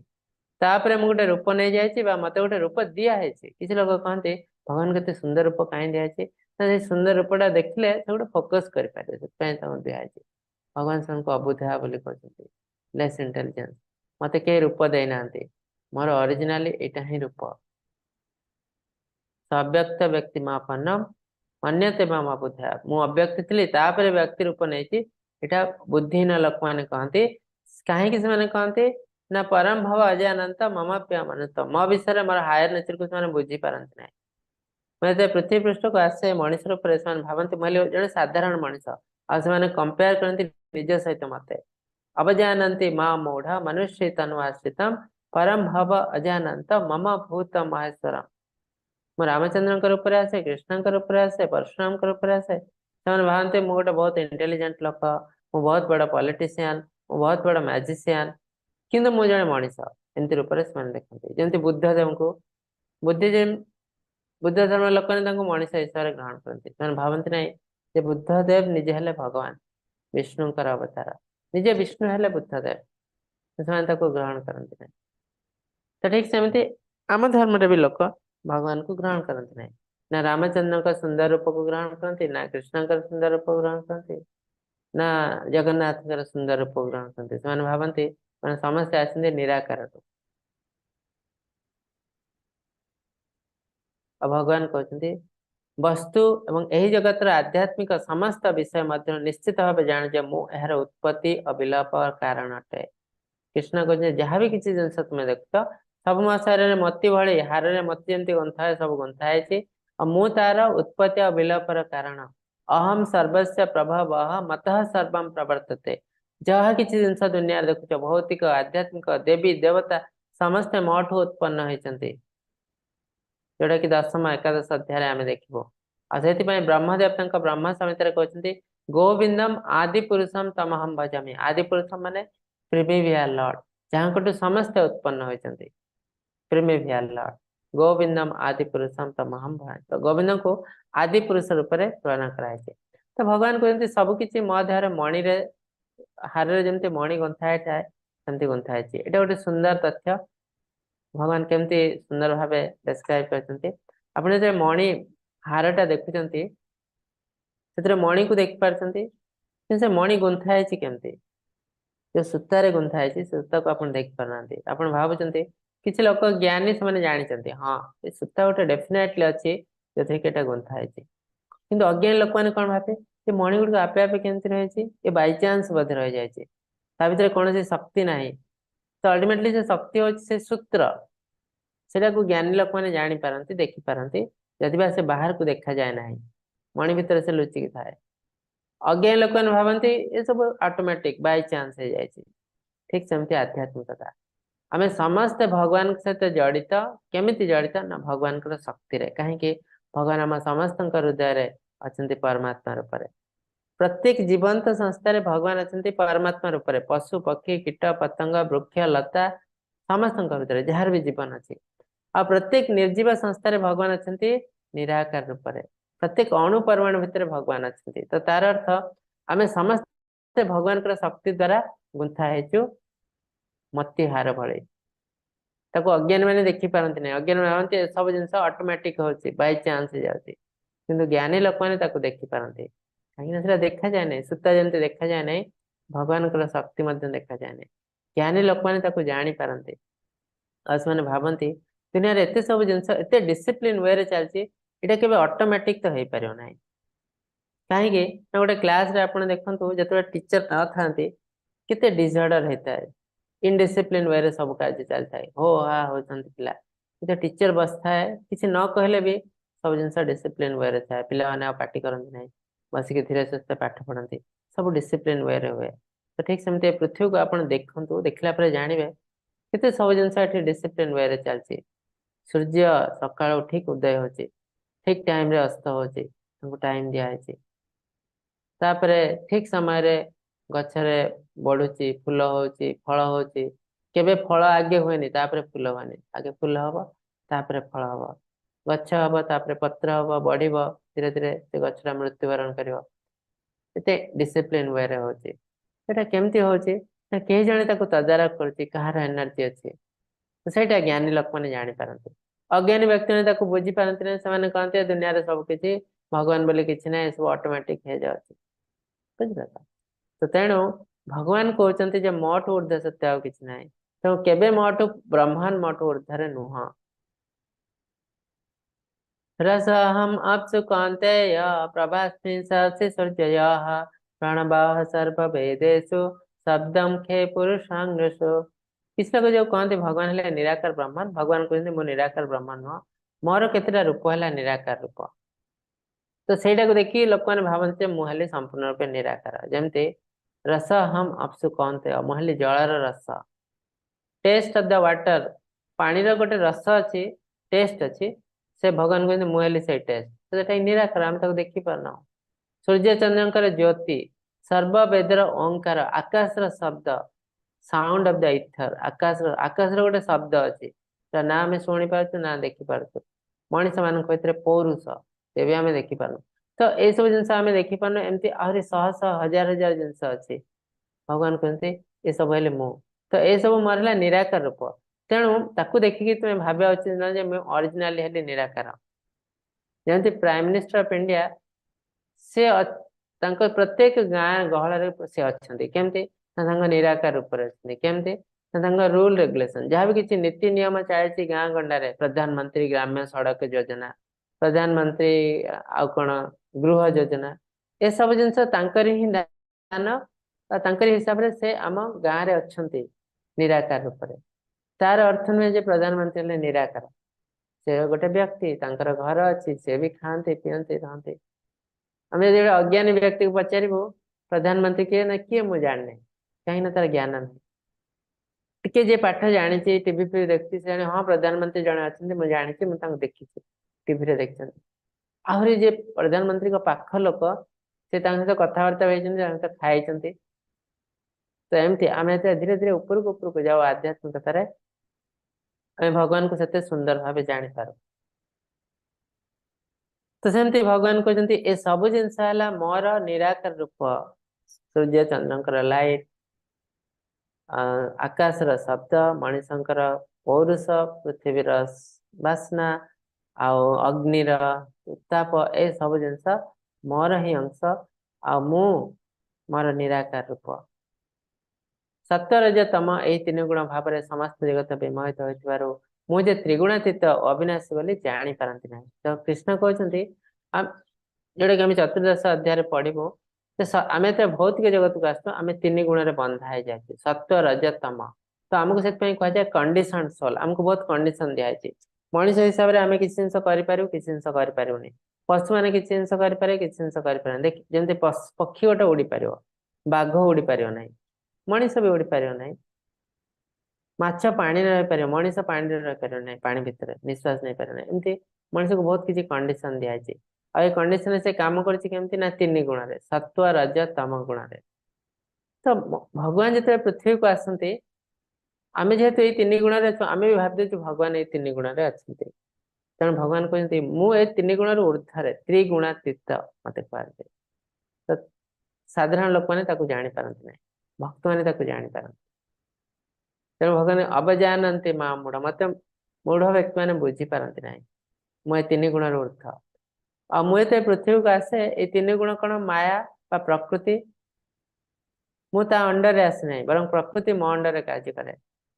तापर मु गोटे रूप नहीं जाइए, मत गोटे रूप दिखाई। किसी लोग कहते भगवान के सुंदर रूप कहीं दिखाई, सुंदर रूपटा देखले से गोटे फोकस करें, दिखाई। भगवान से अबुधा बोली कहते, लेस इंटेलिजेंस, मत कई रूप देना, मोर ओरिजिनाली यहाँ ही रूप। अव्यक्त व्यक्ति मापन्न मन्यते माम अबुधा, मु अव्यक्त थी तापर व्यक्ति रूप नहीं, यहाँ बुद्धिहीन लोक मैंने कहते। कहीं कहते ना परम भाव अजानंत मम प्यामनुत, मो विषय मोर हायर नेचर को बुझी पारती ना। मैं पृथ्वी पृष्ठ को आसे मनीष रूप से भावती मुझे जड़े साधारण मनीष, आने कंपेयर करती निज सहित मत। अवजानती माँ मूढ़ मनुष्य तनुआश्रित परम भाव अजानंत मम भूत महेश्वरम। मु रामचंद्र रूप आसे, कृष्ण रूप आसे, परशुराम रूप आसे, भावते मुझे गोटे बहुत इंटेलिजेंट लोक, मु बहुत बड़ा पॉलिटिशियन, मु बहुत बड़ा मैजिशियन, किंतु मु जड़े मनीष एमती रूप से देखते। जमी बुद्धदेव को बुद्धिजीवी बुद्ध धर्म लोक ने मनीष हिसाब से ग्रहण करते, भावती ना जे बुद्धदेव निजे हेले भगवान विष्णु अवतार, निजे विष्णु हेले बुद्धदेव, ग्रहण करते ना। तो ठीक सेमती आम धर्म भी लोक भगवान को ग्रहण करते ना, ना रामचंद्र का सुंदर रूप को ग्रहण करते, ना कृष्ण का सुंदर रूप ग्रहण करते, ना जगन्नाथ का सुंदर रूप ग्रहण करते। भावती मैंने समस्ते आसते निराकार। भगवान कहते वस्तु एवं यही जगतर आध्यात्मिक समस्त विषय मध्य निश्चित भाव जान जे मु यार उत्पत्ति अविलोप कारण अटे। कृष्ण कहते जहाँ भी किसी जिन तुम देख सब मो शरीर मोती भली हार में मोती जमी गंथा है, सब गंथा है, मु तार उत्पत्ति और विलोपर कारण। अहम सर्वस्व प्रभाव मत सर्व प्रवर्तते। जहाँ किसी जिन दुनिया देखुच भौतिक आध्यात्मिक देवी देवता समस्ते मोठू उत्पन्न होती, जोटा कि दशम एकादश अध्याय आम देखो। से ब्रह्मदेव ब्रह्म समित कहते गोविंदम आदि पुरुषम तमहम भजामी। आदि पुरुषम माने प्रिमेवियर लॉर्ड, जहाँ समस्ते उत्पन्न होती, प्रिमेवियर लॉर्ड गोविंदम आदि पुरुषम तमहम भजामी। तो गोविंद को आदि पुरुष रूप में तुलना कराई। तो भगवान कहते सबकि मो देह मणि हार जमी मणि गुंथाए थाए सेमती गुंथाई। ये गोटे सुंदर तथ्य भगवान केमती सुंदर भाव डेस्क्राइब करते। आपने जो मणि हारटा देखुं से मणि को देख पार्टी, से मणि गुंथाई केमती, जो सूतार गुंथाई सूता को आप देख पारना। आप भावुं किसी लोक ज्ञानी से जानते हाँ ये सूता गोटे डेफिनेटली अच्छी जो थी गुंथाई, कि अज्ञानी लोक मैंने कौन भावे ये मणि गुड़ आपे आपे केमती रही, ये बाई चान्स बोधे रही जाए, कौन शक्ति ना। तो अल्टीमेटली से शक्ति हूँ से सूत्र, सेटा को ज्ञानी लोक मैंने जानी पारती देखी पारती, जदि से बाहर को देखा जाए ना मणि भितर से लुचिकी थाए। अज्ञानी लोक मैंने भावती ये सब ऑटोमेटिक बाय चांस हो जाए। ठीक सेमती आध्यात्मिकता आम समस्ते भगवान सहित जड़ित, केमिति जड़ित ना भगवान शक्ति रे। कहीं भगवान आम समस्त हृदय अच्छा परमात्मा रूप में। प्रत्येक जीवंत संस्था भगवान अच्छा परमात्मा रूप में। पशु पक्षी कीट पतंग वृक्ष लता समस्त हृदय जार भी जीवन अच्छी। आ प्रत्येक निर्जीव संस्था भगवान अच्छा निराकार रूप में। प्रत्येक अणु परमाणु भितर भगवान अच्छा। तो तार अर्थ आम समस्त भगवान शक्ति द्वारा गुंथा हेचु मोती हार भले। अज्ञानी मैंने देखी पारती नहीं, अज्ञानी भावती सब जिन ऑटोमेटिक होची बाय चांस हो जाती, किंतु ज्ञानी लोक मैंने देखी पारती कहीं देखा जाए ना। सूता जमी देखा जाए ना, भगवान शक्ति देखा जाए ना। ज्ञानी लोक मैंने जानी पारती और से भावती दुनिया एत सब जिन एत डिसिप्लिन वे चलती, यहाँ के ऑटोमेटिक तो हो पार ना। कहीं गोटे क्लास आप देखो जो टीचर न था केते डिसऑर्डर होता है, इनडिसिप्लिन वे सब कार्य चलता है, हो हा होती पिला। जो टीचर बसता है किसी न कहले भी सब जिन डिसिप्लिन वे थाए, पे पार्टी करती ना, बसिक धीरे सुस्थे पाठ पढ़ती, सब डिसिप्लिन वे हुए। तो ठीक सेमती पृथ्वी को आप देखु, देखला जानवे केते सब जिन डिसिप्लिन वे चलती। सूर्य सकाल ठीक उदय होची, ठीक टाइम रे अस्त होची, टाइम दिया है। तापरे ठीक समय रे गछरे बढ़ुची फूल होची फल होची केबे फल आगे हुएनी तापरे फूल हुएनी आगे फूल हबो तापरे फल हबो गछ हबो तापरे पत्र हबो बढ़िबो धीरे धीरे से गछरा मृत्युवरण करिवो एते डिसिप्लिन वे रे होची सेटा केमती होची ना केही जणे ताको तदारक करची कहार एनर्जी अछि तो सेटा ज्ञानी लोक माने जानि पारंती अज्ञानी व्यक्ति ने ताको बुझी पारंती नै सेमाने कहते दुनिया रे सब किछि भगवान बोले किछि नै सब ऑटोमेटिक हे जाउची बुझला तो तेणु भगवान कहते जे मोठ ऊर्ध्व सत्य आ किछि नै तो केबे मोठ ब्रह्मांड मोठ ऊर्ध्वरे नुह रसहम अप्सु कौन्तेय प्रभास्मि सरसि सूर्ययः प्रणवः सर्ववेदेषु शब्दम खे पुरुषांगसु किसका को जो कहते भगवान हेले निराकार ब्रह्मांड भगवान कहते मो निराकार ब्रह्मांड नुह मोर केतेटा रूप है निराकार रूप तो ସେଇଟାକୁ ଦେଖି ଲୋକମାନେ ଭାବନ୍ତି ଯେ ମୁଁ ହେଲି ସମ୍ପୂର୍ଣ୍ଣ ରୂପେ ନିରାକାର ଯେମିତି ରସ ହମ୍ ଅପ୍ସୁ କହନ୍ତେ ମୁଁ ହେଲି ଜଳର ରସ टेस्ट ऑफ द वाटर पानी रो गोटे रस अछि टेस्ट अछि से भगवान कहते ମୁଁ ହେଲି ସେଇ टेस्ट तो ସେଟା ନିରାକାର ଆମେ ତାକୁ ଦେଖି ପାରୁନା सूर्य चंद्रଙ୍କର ज्योति सर्व वेदर ओंकार आकाशर शब्द साउंड ऑफ द इथर आकाशर गोटे शब्द अछि तो ना ଆମେ ଶୁଣି ପାରୁଛୁ ନା ଦେଖି ପାରୁଛୁ मनीष ମାନଙ୍କ ଭିତରେ ପୌରୁଷ तेबे आमे देखि पारनु तो ए सब जिंस आमे देखि पारनु एमती आहरी शह शह हजार हजार जिंस अछि भगवान कहते ए सब हेले मु तो ए सब मरला निराकार रूप तेणु ताकू देखिकी तुमे भाबे उचित ना जे मैं ओरिजिनली हेले निराकार जेमती प्राइम मिनिस्टर ऑफ इंडिया से तांको प्रत्येक गाँ गहल रे से अछंती केमती ना तांको निराकार रूप रे अछंती केमती ना तांको रूल रेगुलेशन जहाँ भी किछि नीति नियम चाहे गाँ गंडारे प्रधानमंत्री ग्राम्य सड़क योजना प्रधानमंत्री आउ कौन गृह योजना ए सब जिनस ही दान हिसाब रे से आम गाँव रे अच्छंती निराकार रूप रे तार अर्थ नुहे जे प्रधानमंत्री हेले निराकार से गोटे व्यक्ति तांकर घर अच्छी से भी खाते पीते रहते आम जो अज्ञानी व्यक्ति को पचारू प्रधानमंत्री किए ना किए मुझे जाने कहीं तार ज्ञान नहीं टिके जे पाठ जानी टीवी फी देखी से हाँ प्रधानमंत्री जड़े अच्छे मुझे जानी मुझे देखी टीवी रे देखते आहरी जे प्रधानमंत्री को पाख लोक से सहित कथबार्ता होती खाई तो एमती आम धीरे धीरे उपरକୁ उपरକୁ जाओ आध्यात्मिकतार आम भगवान को सेते सुंदर भाव जानी पार तो सेमती भगवान कहते ए सब जिनस है मोर निराकार रूप सूर्य चंद्रकर लाइट आकाशर शब्द मनीषंकर पौरुष पृथ्वीर बास्ना आउ अग्निर उत्ताप ए सब जिनस मोर ही अंश आ मु मोर निराकार रूप सत्य रज तम यही तीन गुण भाव में समस्त जगत विमोहित हो मुझे त्रिगुणातीत अविनाशी बोली जानी पारती ना तो कृष्ण कहते जोटा कि आम चतुर्दश अध्याय पढ़ू आम तो भौतिक जगत को आसू आम तीन गुण में बंधा है जाए सत्य रज तम तो आमको से कह जाए कंडीशन सोल आमको बहुत कंडीशन दिखाई मनीष हिसाब से आम किसी जिन करूँ किसी जिन कर पशु मैंने किसी जिन करें किसी जिन कर देख जमी पक्षी गोटे उड़ी पार बाघ उड़ी पार ना मनीष भी उड़ी पार ना माछ पानी रही पार मनीष पानी रही पार ना पानी भितर निश्वास नहीं पार ना एमती मनीष को बहुत किसी कंडीशन दिखाई आ कंडीशन से काम करती ना तीन गुण रे सत्व रज तम गुण रे तो भगवान जो पृथ्वी को आसती आम जेहेतु ये तीन गुण रे आम भी भाव दे भगवान ये तीन गुण रे अच्छा तेणु भगवान कहते मुझे तीन गुण ऊर्धरे त्रिगुणातीत मत कहते तो साधारण लोक मैंने जानी पारती ना भक्त मैंने जानी पारती तेणु भगवान अवजानती माँ मूढ़ मत मूढ़ व्यक्ति मैंने बुझी पारती ना मुझे तीन गुण ऊर्ध आ मुझे पृथ्वी को आसे ये तीन गुण कौन माया बा प्रकृति मुझे अंडर आसे ना बर प्रकृति मो अंडर कार्य करे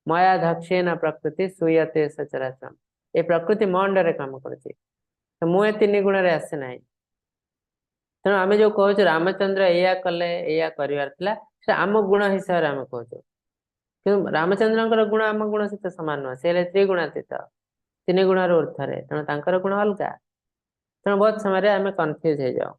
माया धक्षेन प्रकृति सुयते सचराचर ये प्रकृति मो अंडर काम करुच्ची तो मुझे तीन गुण रे आसे ना तेणु आम जो कहूँ रामचंद्र या कले या कर आम गुण हिसाब से आम कहूँ कि रामचंद्र गुण आम गुण सहित सामान नुह सी त्रिगुणातीत तीन गुण ऊर्धरे तेणु गुण अलग तेणु बहुत समय आम कन्फ्यूज हो जाओ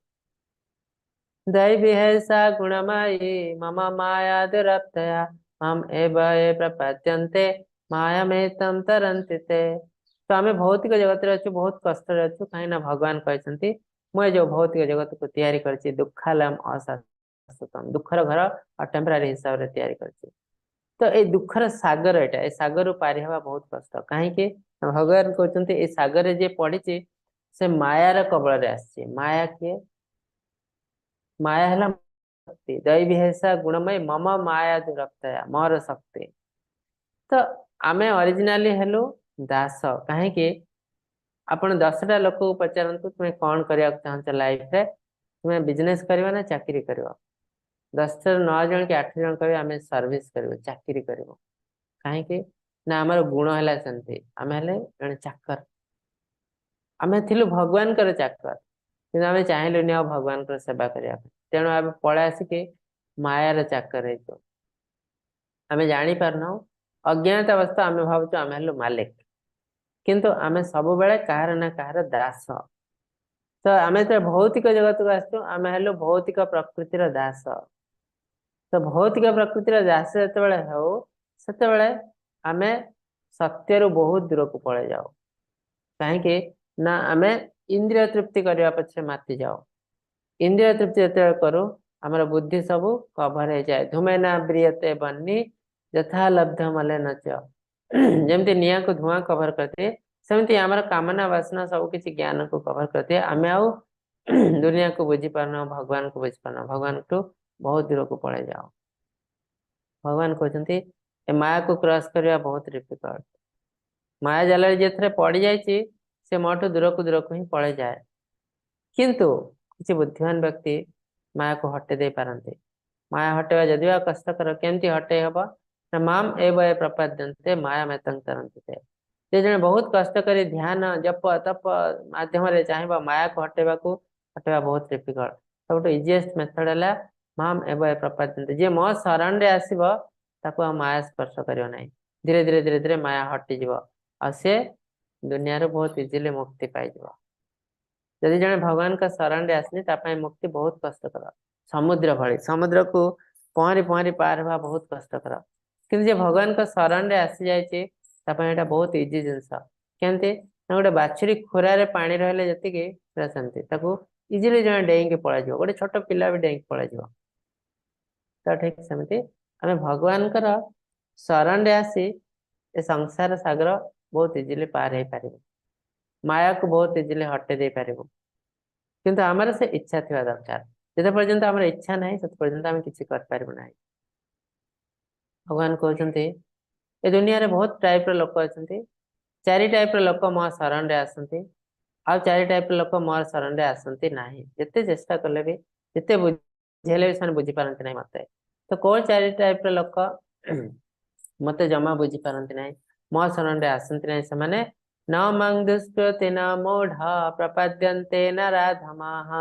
दैवी है सा गुणमायी मम माया दुरप्तया हम एवं प्रपद्यन्ते माया में तम तरंति ते तो आम भौतिक जगत रे अच्छु बहुत कष्ट अच्छु कहीं भगवान कहते मुझे जो भौतिक जगत को तैयारी कर दुखालम असा शाश्वतम दुखर घर और टेम्परारी हिसाब से तैयारी करछि तो ए दुखर सागर एटा ए सागर पारि हवा बहुत कष्ट कहीं भगवान कहते ए सागर जे पड़ी से मायार कबल रे आसी माया किए माया है शक्ति दैवी हेसा गुणमय मम माया दुरक्तया मोर शक्ति तो आमे ओरिजिनली हेलो दास कहीं ଆପଣ 10ଟା ଲୋକକୁ ପଚାରନ୍ତୁ ତୁମେ କଣ କରିବାକୁ ଚାହୁଁଛ ଲାଇଫରେ ତୁମେ ବିଜନେସ କରିବ ନା ଚାକିରି କରିବ 10ରୁ 9 ଜଣ କି 8 ଜଣ କହିବେ ଆମେ ସର୍ଭିସ କରିବୁ ଚାକିରି କରିବୁ କାହିଁକି ନା ଆମର ଗୁଣ ହେଲା ସେମିତି ଆମେ ହେଲେ ଜଣେ ଚାକର ଆମେ ଥିଲୁ ଭଗବାନଙ୍କର ଚାକର କିନ୍ତୁ ଆମେ ଚାହିଁଲୁନି ଆଉ ଭଗବାନଙ୍କର ସେବା କରିବା ପାଇଁ ତେଣୁ ଆମେ ପଳେଇ ଆସିକି ମାୟାର ଚାକର ହେଇଛୁ ଆମେ ଜାଣିପାରୁନାହୁଁ ଅଜ୍ଞାତ ଅବସ୍ଥା ଆମେ ଭାବୁଛୁ ଆମେ ହେଲୁ ମାଲିକ किंतु आमे सब बेले कहार ना कहार दास तो आमे तो भौतिक जगत को आसु आमे हेलो भौतिक प्रकृतिर दास तो भौतिक प्रकृतिर दास जते बेले हो सेते बेले आमे सत्य रु बहुत दूर को पळे जाओ काहे ना आमे इंद्रिय तृप्ति करबा पछे माति जाओ इंद्रिय तृप्ति जते करू हमर बुद्धि सब कवर हो जाए धूमेना ब्रियते बन्नी यथा लब्ध मले नच जमती निया को धुआं कवर करते सेमती आमर कामना वासना सब किसी ज्ञान को कवर करते आमे आउ दुनिया को बुझी पारना भगवान को बुझी पारना भगवान को बहुत दूर को पड़े जाओ भगवान कहते माया को क्रॉस करवा बहुत डिफिकल्ट माया जाल जे पड़ जाए से मोटू दूर को ही पड़े जाए किंतु किसी बुद्धिमान व्यक्ति माया को हटे दे पारते माया हटेवा जदि कष्टकर केमती हटे हम ना माम एव प्रपद्यन्ते माया में तरंते जे जने बहुत कष्ट करी ध्यान जप तप माध्यम चाहिए माया को हटेवा बहुत डिफिकल्ट सब इजीएस्ट मेथड है माम एव प्रपद्यन्ते जे मो शरण रे आसीबो ताको माया स्पर्श करियो नाही धीरे धीरे धीरे धीरे माया हटि जीवो आ से दुनिया रे बहुत इजीली मुक्ति पाई जीवो यदि जने भगवान का शरण रे आसनी तापाई मुक्ति बहुत कष्टकर समुद्र भली समुद्र को पहरी पहरी पार हुआ बहुत कष्टकर किंतु जे भगवान का शरण रे आसी जाइए तापाई बहुत इजी जिनस केमती गोटे बाछुरी खोरारे पानी रहिले जतिके सेमती ताको इजीली जने डेइंग के पळा जिवो गोटे छोट पिला भी डेइंग पळा जिवो तो ठीक सेमती आमे भगवान कर शरण रे आसी ए संसार सागर बहुत इजीली पार हे पारिबो माया को बहुत इजीली हटे दे पारिबो किंतु आमर से इच्छा थिबा दरकार जते पर्यंत आमर इच्छा नाही तते पर्यंत आमे किछि कर पारिबो नाही भगवान कहते ए दुनिया रे बहुत टाइप रो लोक अछंती चारि टाइप रो लोक मो शरण रे आसंती आ चारि टाइप रो लोक मोर शरण रे आसंती नाही जते चेष्टा करले भी जते बुझेले भी सन बुझी पारंती नाही मते तो कोन चारि टाइप रो लोक मते जमा बुझी पारंती नाही मो शरण रे आसंती नाही से माने न मंग दुष्कृति न मूढ़ प्रपद्यन्ते न राधमाः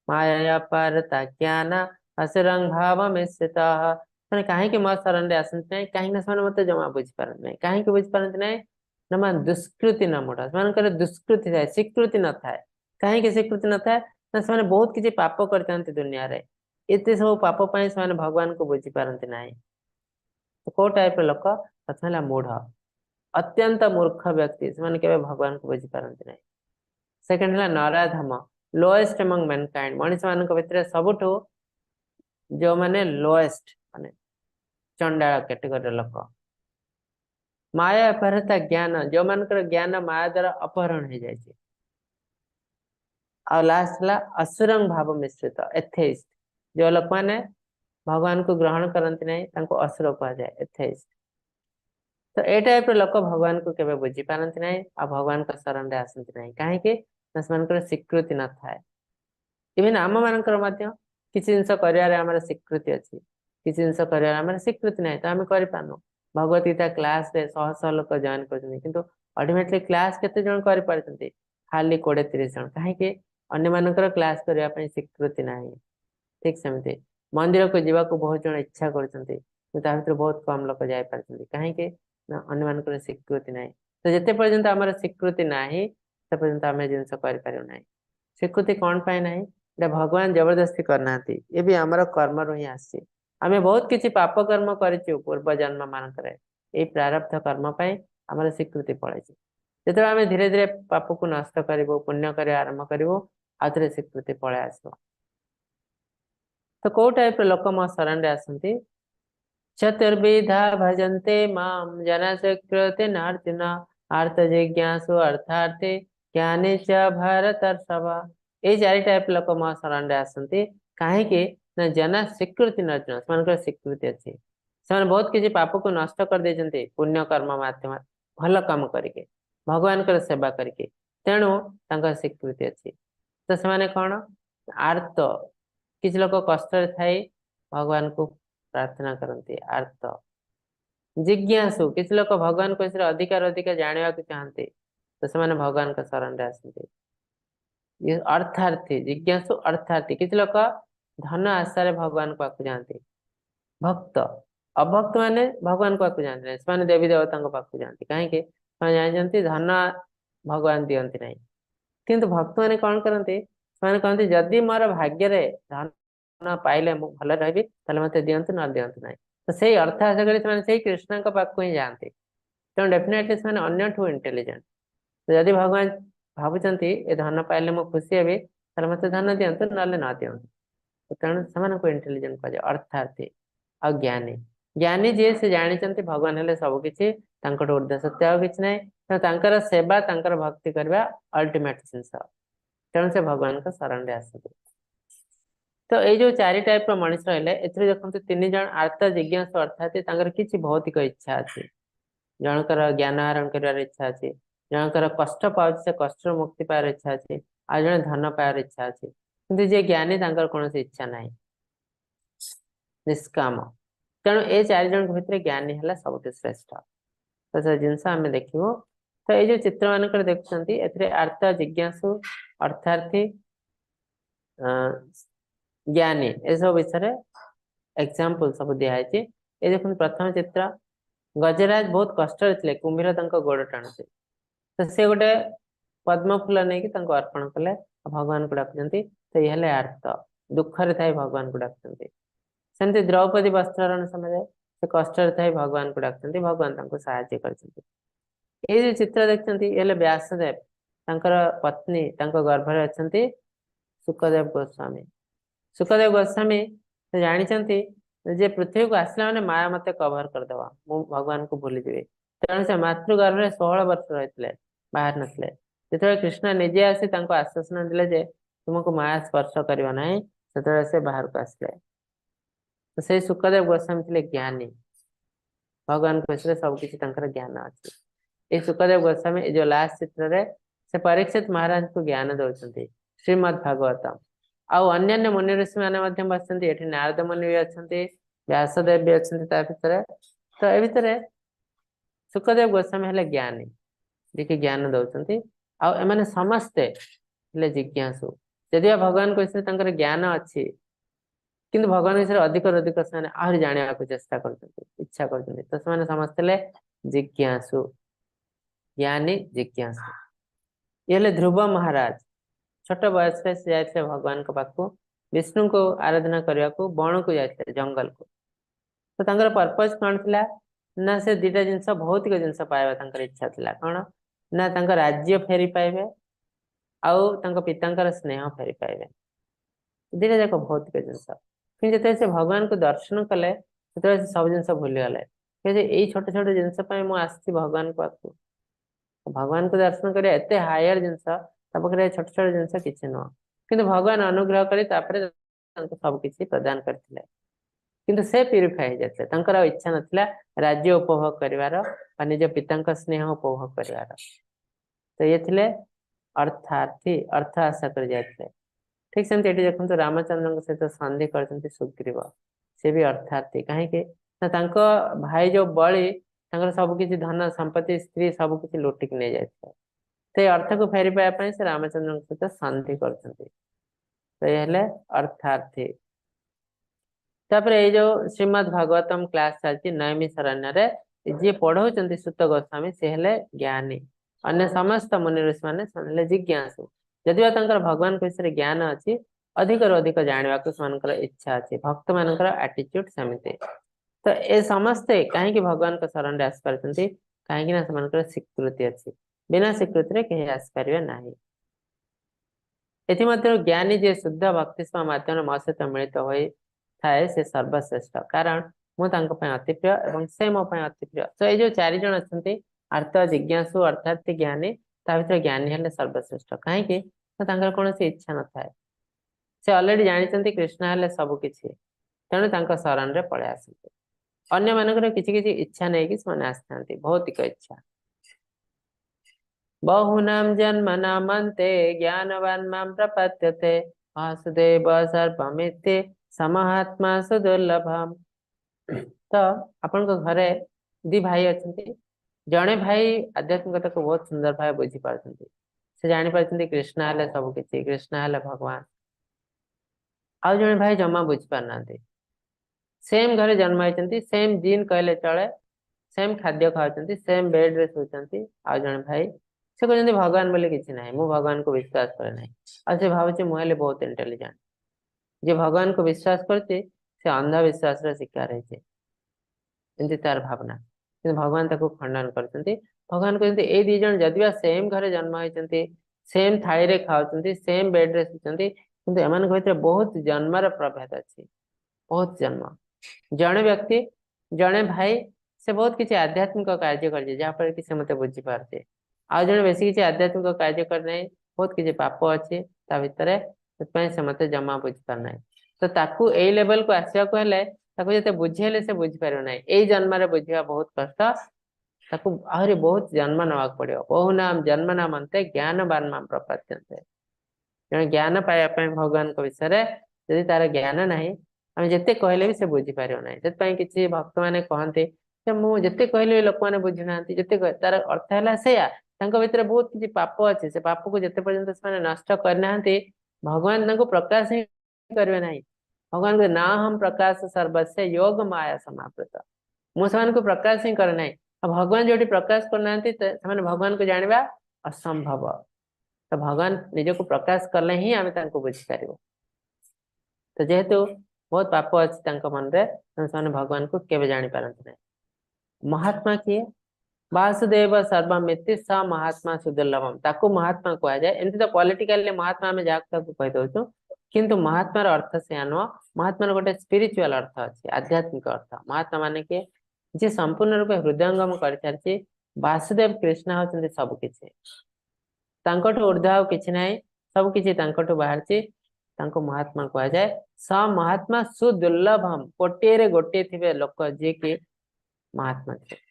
माया परता ज्ञान असुरंग भाव मिश्रितः मैंने कहीं मो शरण आसती ना कहीं मत जमा बुझी पारती ना कहीं बुझी पारती ना ना मान दुष्कृति न मूढ़ से दुष्कृति थाए स्वीकृति न थाए कहीं स्वीकृति न थाए ना से बहुत किसी पाप करते दुनिया रे एते सब पाप से भगवान को बुझी पारती ना तो कौ टाइप लोक प्रथम है मूढ़ अत्यंत मूर्ख व्यक्ति से भगवान को बुझी पारती ना सेकेंड है नराधम लोएस्ट अमंग मैनकाइंड मनीष मान भितर सबुठु जो माने लोएस्ट माने चंडाल कैटेगरी लोक माया अपहृता ज्ञान जो मान ज्ञान माया द्वारा अपहरण हो जाए और लास्ट है असुरंग भाव मिश्रित एथेइस्ट जो लोक माने भगवान को ग्रहण करती नहीं असुर कह जाए एथेइस्ट तो ए टाइप लोक भगवान को केवे बुझी पारती नहीं आ भगवान का शरण रे आसती नहीं कहीं स्वीकृति न थाए इवन आम मान किसी जिनस कर स्वीकृति अच्छी किसी जिनस कर स्वीकृति ना तो आम कर भगवत गीता क्लास रे शह शह लोक जॉइन कर अल्टीमेटली क्लास केते जन कर पारछंती खाली 20-30 जन कहीं अन्य मानकर क्लास करने स्वीकृति ना ठीक सेमती मंदिर को जीवा को बहुत जन इच्छा करछंती भीतर बहुत कम लोक जाई पारछंती कहीं अन्य मानकर स्वीकृति ना तो जिते पर्यंत आमर स्वीकृति ना से पर्यंत आम जिनस कर स्वीकृति कौन पाई ना भगवान जबरदस्ती करना ये भी आमर कर्म रु ही आसी आमे बहुत किसी पाप कर्म करिछु पूर्व जन्म मानक ये प्रारब्ध कर्म पाई आमर स्वीकृति पड़े जो आम धीरे धीरे पाप को नष्ट करूँ पुण्य कर आरंभ करूँ आउे स्वीकृति पलि आस तो कोउ टाइप लोक मो शरण रे आसंती चतुर्विधा भजन्ते माम जना सुकृते नार्जुन अर्थ जिज्ञासु अर्थार्थे ज्ञानी च भरतर्षभ। ये चारि टाइप लोक मो शरण रे आसंती काहेकि ना जना स्वीकृति नर्जुन सेमानकर स्वीकृति अछि से बहुत किसी पाप को नष्ट कर देजंती पुण्य कर्म माध्यम भल काम करके भगवान कर सेवा करके तेणु तांकर स्वीकृति अछि तो से कौन आर्त किसी लोग कष्ट थाई भगवान को प्रार्थना करती आर्त जिज्ञासु किसी लोग भगवान को इसरे अधिकार अधिकार जानिबा को चाहते तो से भगवान का शरण रे आसंती ये अर्थार्थी जिज्ञासु अर्थार्थी किसी लोग धन आशा रे भगवान को पाखु जाते भक्त अभक्त माने भगवान को पाखु जाते नहीं से देवी देवता को पाखु जाते कहीं जानते धन भगवान दियंती नहीं किंतु भक्त माने कौन करते से कहते जदि मोर भाग्य रे धन पाइले मु भल रही ताले मते दियंतु न दियंतु नहीं तो सही अर्थ आशा करी से कृष्ण का पाखु ही जाते तेणु डेफिनेटली से अन्यठू इंटेलिजेंट तो जदि भगवान भावुचंती ए धन पाइले मु खुशी हेबी ताले मते धन दियंतु नले न दियंतु तो तेणु से इंटेलिजेंट कह अर्थार्थी और ज्ञानी ज्ञानी जी से जानी भगवान हेले सब किसी ऊर्ध्व सत्य आ कि ना तांकर सेवा तांकर भक्ति करवा अल्टीमेट जिनस तेणु से भगवान का शरण रे आसते तो ये जो चारि टाइप मनीष रहे देखते तीन जन आर्त जिज्ञासु अर्थात किसी भौतिक इच्छा अच्छी जनकर ज्ञान आहरण कर इच्छा अच्छी जनकर कष्ट पाँच से कष्ट मुक्ति पार इच्छा अच्छी आ जन धन पार इच्छा अच्छी कि जे ज्ञानी कौन इच्छा ना निष्काम तेणु ये चार जन भितर ज्ञानी है सब श्रेष्ठ तो से जिनस आम देखो तो ये जो चित्र मानक देखते आर्त जिज्ञासु अर्थार्थी ज्ञानी ये सब विषय एग्जाम्पल सब दिखाई ये देखते प्रथम चित्र गजराज बहुत कष्ट थे कुंभीर गोड़ टाणुचे तो सी गोटे पद्म फूल नहीं अर्पण कले भगवान को डाकुंट तो ये आर्त दुखरे थाई भगवान को डाकुंट सेमती द्रौपदी वस्त्रहरण समय से कष्ट थाई भगवान को डाकुंट भगवान साहाय्य कर जो चित्र देखते ये व्यासदेव पत्नी गर्भरे अच्छा सुखदेव गोस्वामी सुखदेव गोस्वामी से जानी जे पृथ्वी को आसला मैंने माया मत कवर करदे मु भगवान को भूली जी तेणु से मातृगर्भ में 16 वर्ष रही बाहर नथिले जो कृष्ण निजे आसी आश्वासन दे तुमको माया स्पर्श करना ना से बाहर को आसले तो से सुखदेव गोस्वामी थे ज्ञानी भगवान को विषय सब किसी ज्ञान अच्छे ये सुखदेव गोस्वामी जो लास्ट चित्र रे से परीक्षित महाराज को ज्ञान दौरान श्रीमद् भागवतम आउ अन्य मुनि ऋषि मैंने बसते ये नारद मुनि भी अच्छा व्यासदेव भी अच्छा भितर तो ये भितर सुखदेव गोस्वामी हेले ज्ञानी जी ज्ञान दौरान आने समस्ते जिज्ञासु यदि भगवान को विषय ज्ञान अच्छी किंतु भगवान विषय अधिक अधिक से आहरी जाना चेष्टा कर इच्छा कर तो से समस्ते जिज्ञासु ज्ञानी जिज्ञासु ये ध्रुव महाराज छोट बयस से जाते भगवान के पाखु विष्णु को आराधना करने को बण को जाते जंगल को तो पर्पज कौन थी ना से दीटा जिनस भौतिक जिनस पाइबा इच्छा थी कौन ना राज्य फेरी पाइबे आउ पिता स्नेह फेरी पाइबे दीटा जाक भौतिक जिनस कि जो भगवान को दर्शन कले सब जिन भूली गले यही छोट छोट जिनस मुझे भगवान को पाखु भगवान को दर्शन कर एते हायर जिनस छोट छोट जिनस किसी नुह कि भगवान अनुग्रह कर सब किसी प्रदान करते किंतु से प्यूरिफाई हो जाते इच्छा नाला राज्य उपभोग कर निज पिता स्नेह उपभोग कर तो ये थे अर्थार्थी अर्थ आशा कर जाते ठीक सेमती देखो रामचंद्र सहित संधि कर सुग्रीव से भी अर्थार्थी कहीं भाई जो बलि सब किसी धन संपत्ति स्त्री सब किसी लुटिक नहीं जाते तो अर्थ को फेरी पाइबा से रामचंद्र सहित संधि कर तो ये अर्थार्थी तापर ये जो श्रीमद् भागवतम क्लास चलती नयमी शरण्य जी पढ़ाऊँ सुत गोस्वामी सी हेले ज्ञानी अन्य समस्त मुनि ऋषि मैंने जिज्ञासु यदि भगवान विषय ज्ञान अच्छी अधिक अधिक जानवा को इच्छा अच्छी भक्त मान एटीट्यूड सेमती तो ये समस्ते कहीं भगवान को शरण आसपार कहीं स्वीकृति अच्छी बिना स्वीकृति कहीं आसपारे ना एमध्य ज्ञानी जी शुद्ध भक्ति माध्यम मो सहित मिलित हो थाए से सर्वश्रेष्ठ कारण मु तांको पय अति प्रिय एवं से मो पय अति प्रिय। तो ये जो चारि जण अछंती अर्थ जिज्ञासु अर्थात ज्ञानी ता भितर ज्ञानी हेले सर्वश्रेष्ठ काहे कि तो तांकर कोनोसी इच्छा न थाए से ऑलरेडी जानिचंती कृष्ण हेले सब किछि तेणु तांको शरण रे पळे आसंती अन्य मानकर किछि किछि इच्छा नै कि माने आस्थांती भौतिक इच्छा बहुनाम जन्मनामन्ते ज्ञानवान् मां प्रपद्यते वासुदेव सर्वमिति समहात्मा सुदुर्लभम। तो आपण को घरे दी भाई अछंती जणे भाई आध्यात्मिकता को बहुत सुंदर भाई बुझी पारछंती से जानि पारछंती कृष्ण हेले सब किछि कृष्ण हेले भगवान आ जणे भाई जमा बुझी पारनांती सेम घरे जन्म होइछंती सेम जीन कहले चले सेम खाद्य खाउछंती सेम बेड रे सोचंती आ जणे भाई से कहते भगवान बोले किसी ना मु भगवान को विश्वास करे ना आ से भावुचे मुझे बहुत इंटेलिजेंट जे भगवान को विश्वास करते से अंधविश्वास रे शिकार है एमती तार भावना कि भगवान ताको खंडन करते भगवान कहते ए दी जन जदिवा सेम घरे जन्म होइछंती सेम थाली रे खाउछंती सेम बेड रे सुचंती किंतु एमान भीतर बहुत जन्मर प्रभेद अछि बहुत जन्म जणे व्यक्ति जणे भाई से बहुत किसी आध्यात्मिक कार्य कर जहाँ पर कि से मते बुझी पारते आ जणे बेसी किसी आध्यात्मिक कार्य कर नै बहुत किसी पाप अछि ता भितरे सेतपय से मते जमा बुझी पार नै तो ताकू ए लेवल को आसिया को हेले ताकू जते बुझेले से बुझी पारो नै ए जन्म रे बुझिया बहुत कष्ट ताकू आहुरी बहुत जन्म नवाक पड़ियो बहु नाम जन्म नाम अंते ज्ञानवान मां प्रपद्यन्ते जणे ज्ञान पाया पे भगवान को विषय रे यदि तार ज्ञान नाही आमे जते कहले भी से बुझी पारियो नै सेतपय किछि भक्त माने कहन्ते जे मु जते कहले लोक माने बुझी नांती जते तार अर्थ हला सेया तांको भितर बहुत किछि पाप अछि से पाप को जते पर्यंत से नष्ट करनांती भगवान तांको प्रकाश ही करबे नाही भगवान को ना हम प्रकाश सर्वस्य योग माया समाप्त मु समान को प्रकाश ही कर नाही भगवान जोटी प्रकाश करनांती समान भगवान को जानिबा असंभव तो भगवान निज को प्रकाश कले ही आमे तांको बुझी पारिबो तो जेहेतु बहुत पाप अछि तांको मन रे समान भगवान को केबे जानि पारंत नै महात्मा किए वासुदेव सर्वमिति स महात्मा सुदुर्लभम ताको महात्मा कहा जाए एमती तो पॉलिटिकली महात्मा में जाक को कहि दउछु किंतु महात्मा रो अर्थ से आनो महात्मा रो गोटे स्पिरिचुअल अर्थ अछि आध्यात्मिक अर्थ महात्मा माने के जे संपूर्ण रूप हृदयंगम कर छारछि वासुदेव कृष्ण होचंती सब किछि तांकोठ ऊर्ध्व किछि नै सब किछि तांकोठ बाहरछि तांको महात्मा कहा जाए स महात्मा सुदुर्लभम कोटे रे गोटे थिबे लोक जे के महात्मा थे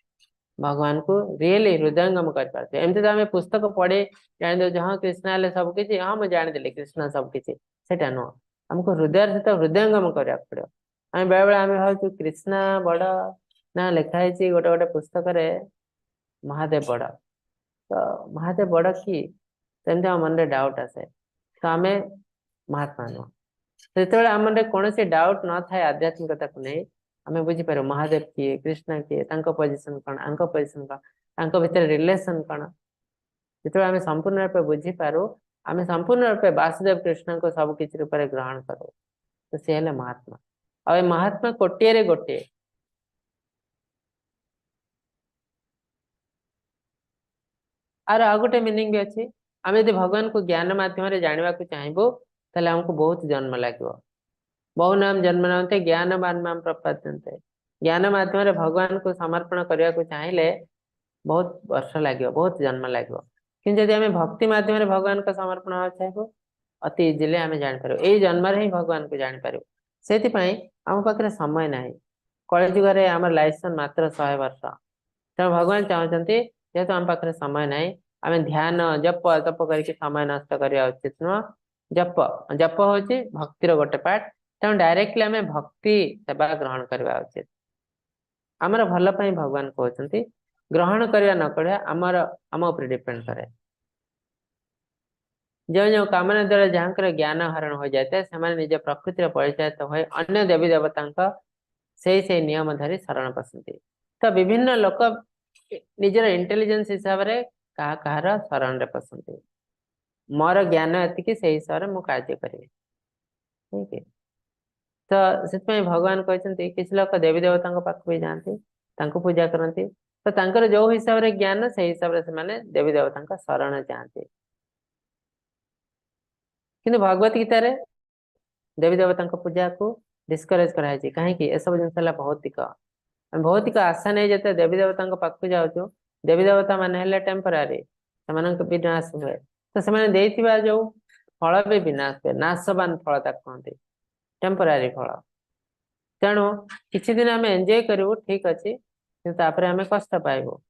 भगवान को रियली हृदयंगम कर पाते एमती तो हमें पुस्तक पढ़े जान दो जहाँ कृष्ण हेले सब किछि हाँ मैं जान देले कृष्ण सब किछि सेटा नो हमको हृदय सहित हृदयंगम करिया पड़ो आमे बेले बेले आमे भावछु कृष्ण बड़ ना लिखा है गोटे गोटे पुस्तक रे महादेव बड़ तो महादेव बड़ कि तेमती हम मन रे डाउट आसे तो आमे महात्मा नो तो आम कौन डाउट न थाए आध्यात्मिकता को नहीं आमे बुझी पारो महादेव किए कृष्ण किए तांको पोजीशन कौन आंको पोजीशन कौन तांको भितर रिलेशन कौन जो आमे संपूर्ण रूप बुझी पारो आमे संपूर्ण रूप वासुदेव कृष्ण को सब किछि रूप ग्रहण करो तो से हेले महात्मा आ महात्मा कोटे रे गोटे आर आ गोटे मीनिंग भी अच्छी आमे यदि भगवान को ज्ञान माध्यम रे जानवा को चाहिबो ताले हमको बहुत जन्म लागो बहु नाम जन्म नामते ज्ञानवान मां प्रपद्यन्ते ज्ञान माध्यम रे भगवान को समर्पण करने को चाहिए बहुत वर्ष लगे बहुत जन्म लगे कि जब आम भक्ति माध्यम रे भगवान को समर्पण चाहिए अति इजिली आम जापर यही जन्म ही भगवान को जापर से आम पाखे समय ना कलिजुग आम लाइफ मात्र 100 वर्ष तेणु भगवान चाहते जेहेतु आम पाखे समय ना आम ध्यान जप तप करके समय नष्ट करवा उचित नुह जप जप हूँ भक्तिर गोटे पार्ट तेणु डायरेक्टली आम भक्ति सेवा ग्रहण करवा उचित आमर भल भगवान कहते ग्रहण करवा न करवा आमर आम उपर डिपेंड करे जो जो कामना द्वारा जहाँ ज्ञान हरण हो जाता है से निज प्रकृति परिचय हो अन्य देवी देवता से नियम धरी शरण पसंदी तो विभिन्न लोक निजर इंटेलिजेंस हिसाब से कहा शरण रे पसंदी मोर ज्ञान एति से हिसाब से मुझे कार्य करी ठीक है तो से भगवान कहते किसी लोग देवी देवता पाख भी जाती पूजा करती तो तांकर जो हिसाब से ज्ञान से हिसाब से देवी देवता शरण चाहती किंतु भगवत गीता रे देवी देवता पूजा को डिस्करेज कराई कहीं ए सब जिन भौतिक भौतिक आशा नहीं जो देवी देवता पाखक जाऊँ देवी देवता मान टेम्परारी से विनाश हुए तो से जो फल भी विनाश हुए नाशवान फल कहते टेम्परारी फल तेणु किसी दिन आम एंजॉय करूँ ठीक अच्छे आम कष्ट पाइबू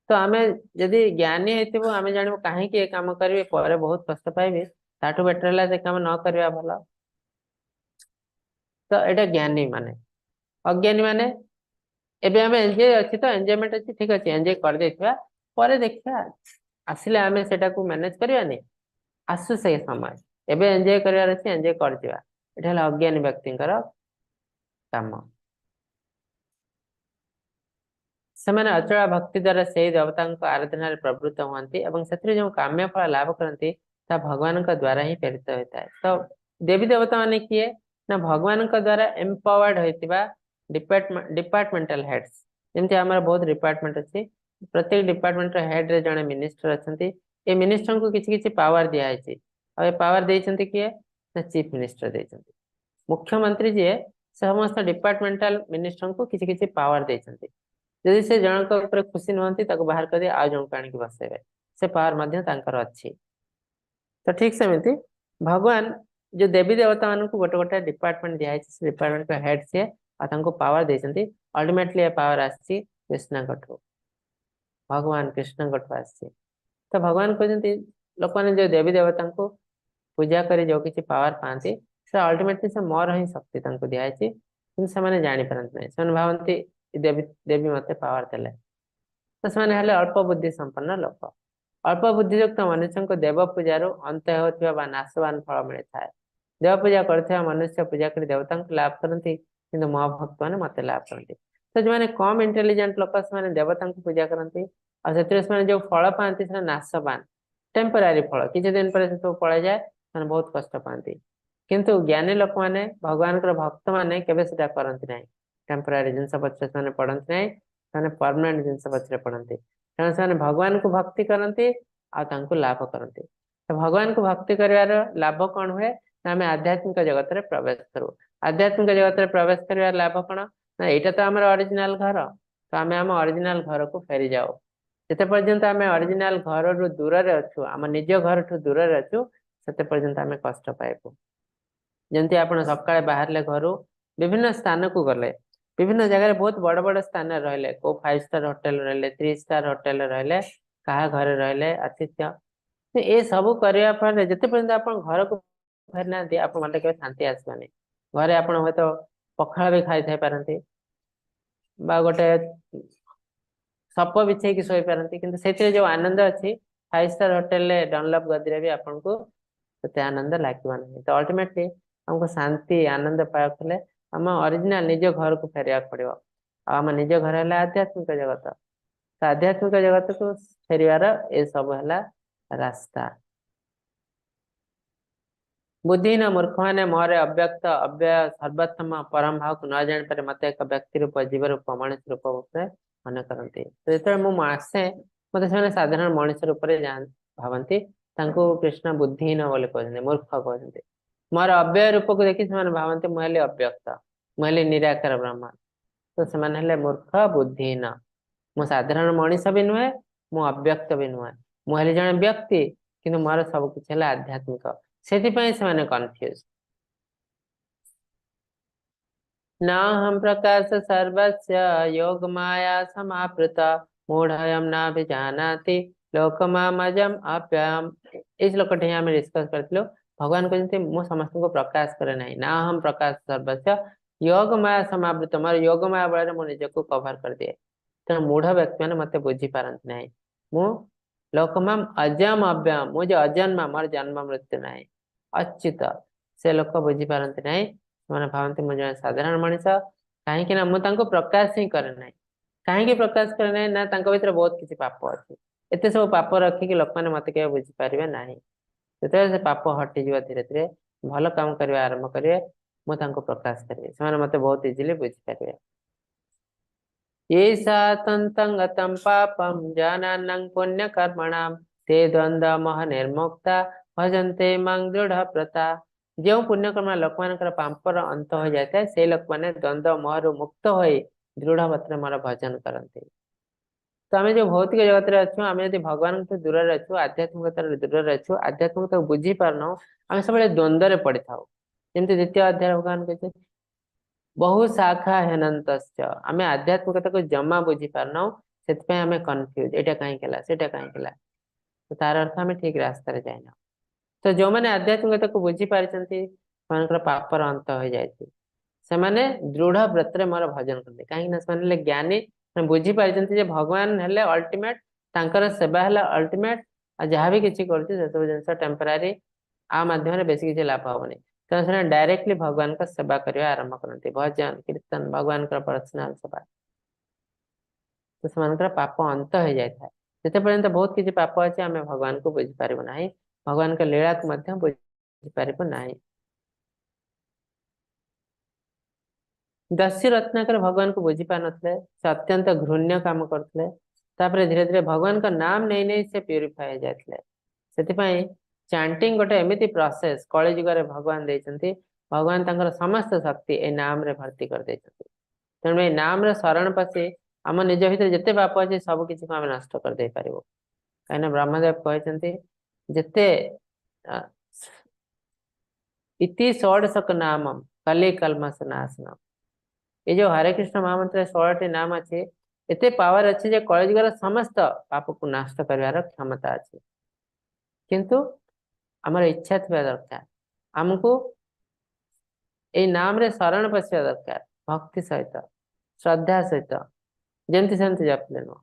तो आम जदि ज्ञानी होती आम जानू कहीं काम करेंगे पर बहुत कष्ट पाइबे ताठू बेटर है काम न करवा भल तो यहाँ ज्ञानी माने अज्ञानी माने एबे आम एंजॉय अच्छी तो एंजॉयमेंट अच्छी ठीक अच्छे एंजॉय कर देथिबा पर देखिया आसिले आम सेटा को मैनेज करवानी आसु से समय एबे एंजॉय करार अच्छे एंजॉय कर दिया एटा अज्ञानी व्यक्ति काम ସେମାନେ ଅଚଳ ଭକ୍ତି ଦ୍ୱାରା ସେହି ଦେବତାଙ୍କ ଆରାଧନାରେ ପ୍ରବୃତ୍ତ ହୁଅନ୍ତି ଏବଂ ସେଥିରେ ଯେଉଁ କାମ୍ୟ ଫଳ ଲାଭ କରନ୍ତି ତାହା ଭଗବାନଙ୍କ ଦ୍ୱାରା ହିଁ ପ୍ରେରିତ ହୋଇଥାଏ ତ ଦେବୀ ଦେବତା ମାନେ କିଏ ନା ଭଗବାନଙ୍କ ଦ୍ୱାରା ଏମ୍ପାୱାର୍ଡ ହୋଇଥିବା ଡିପାର୍ଟମେଣ୍ଟାଲ ହେଡ୍ସ ଯେମିତି ଆମର ବହୁତ ଡିପାର୍ଟମେଣ୍ଟ ଅଛି ପ୍ରତ୍ୟେକ ଡିପାର୍ଟମେଣ୍ଟର ହେଡରେ ଜଣେ ମିନିଷ୍ଟର ଅଛନ୍ତି ଏ ମିନିଷ୍ଟରଙ୍କୁ କିଛି କିଛି ପାୱାର ଦିଆଯାଇଛି ଆଉ ଏ ପାୱାର ଦେଇଛନ୍ତି କିଏ ନା ଚିଫ ମିନିଷ୍ଟର ଦେଇଛନ୍ତି ମୁଖ୍ୟମନ୍ତ୍ରୀ ଯିଏ ସମସ୍ତ ଡିପାର୍ଟମେଣ୍ଟାଲ ମିନିଷ୍ଟରଙ୍କୁ କିଛି କିଛି ପାୱାର ଦେଇଛନ୍ତି यदि से जनक ऊपर खुशी नुहति बाहर कर आ जन आनिक बसेबे से पावर अच्छी तो ठीक सेमती भगवान जो देवी देवता मान गोटे गोटे डिपार्टमेंट दिखाई डिपार्टमेंट हेड सी पावर देती अल्टीमेटली पावर आसी कृष्ण भगवान कृष्ण आसी तो भगवान कहते लोक मैंने जो देवी देवता को पूजा कर जो किसी पावर पाती से अल्टीमेटली से मोर ही शक्ति दिखाई से जापारती ना भावती देवी देवी मत पावर देले तो से अल्प बुद्धि संपन्न लोक अल्प बुद्धियुक्त मनुष्य को देव पूजार अंत होता नाशवान फल मिलता है देव पूजा कर मनुष्य पूजा कर देवता लाभ करती कि मो भक्त मैंने मत लाभ करती तो जो कम इंटेलिजेंट लोक से देवता पूजा करती जो फल पाती नाशवान टेम्परारी फल किसी दिन पर सब पड़ जाए बहुत कष्ट पाती किंतु ज्ञानी लोक मैंने भगवान भक्त मैंने केवे करती ना टेम्परारी जिन पचर से पढ़ती ना परमानेंट जिन पचर पढ़ती तेणु से भगवान को भक्ति करती लाभ करती तो भगवान को भक्ति कर लाभ कौन हुए ना आम आध्यात्मिक जगत में प्रवेश करूँ आध्यात्मिक जगत में प्रवेश कर लाभ कौन ना यहाँ तो आम ओरिजिनल घर तो आम आम ओरिजिनल घर को फेरी जाओ जिते पर्यंत आम ओरिजिनल घर रू दूर अच्छु आम निज घर ठू दूर अच्छु से पर्यंत आम कष्ट पाइबू जमती आप सका बाहर घर विभिन्न स्थान को गले विभिन्न जगह बहुत बड़ बड़ स्थान रहिले को 5 स्टार होटल रहिले 3 स्टार होटल रहिले कहा घर रहिले आतिथ्य तो ये सब करने जिते पर्यंत आप घर को फेरी ना आप मन के शांति आसवानी घरे आप तो पखाल भी खाई थाई पारती गोटे सप बिछे शोई पारती कि से जो आनंद अच्छी 5 स्टार होटेल डनलप गदी भी आपको से आनंद लगे ना तो अल्टीमेटली हमको शांति आनंद पाने आम ओरिजिनल निज घर को फेरिया पड़ो आम निज घर है आध्यात्मिक जगत तो आध्यात्मिक जगत को फेरिवार ये सब है रास्ता बुद्धिहीन मूर्ख मैंने मोर अव्यक्त अव्यय सर्वोत्तम परम भाव को न जान पारे मत एक व्यक्ति रूप जीव रूप मनुष्य रूप मन करती तो जो आसे मत से साधारण मनुष्य रूप भावती कृष्ण बुद्धिहीन बोले कहते मूर्ख कहते मोर अव्यय रूप को देखी से भावती मुझे अव्यक्त मुझे निराकार ब्रह्म तो से मूर्ख बुद्धिहीन मु साधारण मनीष भी नुहे मु अव्यक्त भी नुहे मुझे जन व्यक्ति किंतु मोर सब कुछ है आध्यात्मिक से कन्फ्यूज न हम प्रकाश सर्वस्य योग माया समावृत मूढ़यम न भी जानाति लोकमामजम अप्ययम इस श्लोक आम डिस्कस कर भगवान कहते मु समस्त को प्रकाश करे ना ना हम प्रकाश सर्वस्य योग माया समावृत मोर योग माया बल मो निज को कभर कर दिए तेणु मूढ़ व्यक्ति मैंने मत बुझी पारती ना मु लोकमाम अजम अव्ययम मुझे अजन्मा मोर जन्म मृत्यु ना अच्युत से लोक बुझी पारती ना भावती मुझे साधारण मनीष कहीं मुझे प्रकाश ही करे ना कहीं प्रकाश करे ना भर बहुत किसी पाप अच्छे एत सब पाप रखिकी लोक मैंने मत के बुझीपारे ना जो पाप हटिज धीरे धीरे भल काम करने आरंभ करेंगे मुझे प्रकाश करेंगे से मत बहुत इजिली बुझीपारे ये तंतम पापम जनानं पुण्य कर्मणाम ते द्वंद्व मह निर्मुक्ता भजन्ते मां दृढ़ प्रता जो पुण्यकर्म लोक मान पापर अंत हो जाता है से लोक मैंने द्वंद्व मोहरु मुक्त हो दृढ़ मत मोर भजन करते। तो आम जो भौतिक जगत में अच्छु आम यदि भगवान दूर अच्छु आध्यात्मिकता दूर अच्छु आध्यात्मिकता बुझी पारन आम सब द्वंद्व पड़ था जमी द्वितीय अध्याय भगवान कहते बहु शाखा हेनंत आम आध्यात्मिकता को जमा बुझी पारन से आम कन्फ्यूज एटा कहीं सेटा कहीं तो तार अर्थ आम ठीक रास्तार जाइना। तो जो मैंने आध्यात्मिकता को बुझी पारी पापर अंत हो जाए से माने दृढ़ व्रत मोर भजन करते कहीं ज्ञानी बुझी पारी भगवान हेले अल्टीमेट तांकर सेवा है अल्टीमेट आ जहाँ भी किसी कर जिन टेम्परारी आ माध्यम बेस किसी लाभ हेनी तेना से डायरेक्टली भगवान का सेवा करने आरंभ करते भजन कीर्तन भगवान का पर्सनाल सेवा तो से पाप अंत हो जाए जिते पर्यंत बहुत किसी पाप अच्छे आम भगवान को बुझी पारू ना भगवान का लीला को बुझी पारू ना। दस्यु रत्नाकर भगवान को बुझी पार नथिले से अत्यंत घृण्य काम करथिले तापर धीरे धीरे भगवान का नाम नहीं नहीं से प्यूरिफाई जाथिले सेतिपई चैंटिंग गोटे एमिति प्रोसेस कଳି जुगरे भगवान देइचंती भगवान तांकर समस्त शक्ति ए नाम रे भर्ती कर देइचंती तेणु ए नाम रे शरण पसी आम निज भीतर जेते पाप अछि सब किछि को आम नष्ट कर दे पारिबो काइना ब्रह्मदेव कहचंती जेते अ, इति षोडशक नामम कले कल्मष नाशनम ये जो हरे कृष्ण महामंत्र 16 नाम अच्छे एते पावर अच्छे जे कलिजुगर समस्त पाप को नष्ट करिवार क्षमता अच्छे किंतु हमर इच्छा थिबा दरकार हमको ए नाम रे शरण पसिया दरकार भक्ति सहित श्रद्धा सहित जेंति सेंति जपले न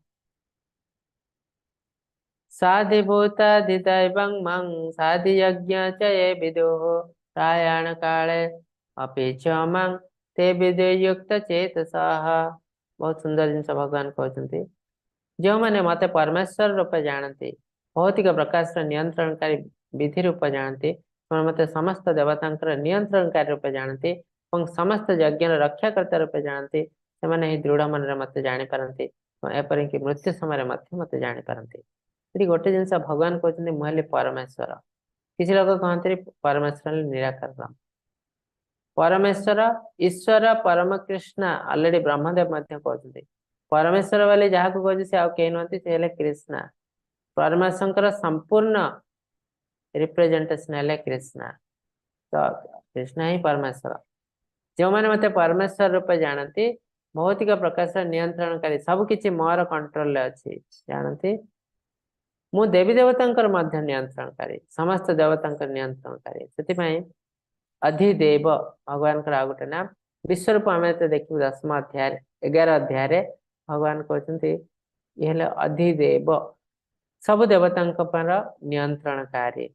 साधिभूताधिदैवं मं साधि यज्ञ च ये विदुः प्रायाण काले अपि च मं ते विदे युक्त चेतसः। बहुत सुंदर जिनस भगवान कहते जो मैंने मत परमेश्वर रूप जानते भौतिक प्रकाश नियंत्रणकारी विधि रूप जानते मत समस्त देवता नियंत्रणकारी रूप जानते और समस्त यज्ञ रक्षाकर्ता रूप जानते से दृढ़ मन मत जापारती एपरिक मृत्यु समय मत जापारती ये गोटे जिन भगवान कहते मुझे परमेश्वर किसी लोग कहते परमेश्वर निराकार ब्रह्म परमेश्वर ईश्वर परम कृष्ण ऑलरेडी ब्रह्मदेव कहते परमेश्वर वाले जहाँ को कहते आउ कहीं नुहति से हेले कृष्णा परमेश्वर संपूर्ण रिप्रेजेंटेशन हेले कृष्णा तो कृष्ण ही परमेश्वर जो मैंने मत परमेश्वर रूप जानती भौतिक प्रकाश नियंत्रणकारी सब किसी मोर कंट्रोल अच्छी जानती मु देवी देवता नियंत्रणकारी समस्त देवता नियंत्रणकारी से अधिदेव भगवान का गोटे नाम विश्वरूप आम देखू 10 अध्याय 11 अध्याय भगवान कहते ये अधिदेव सब देवता नियंत्रणकारी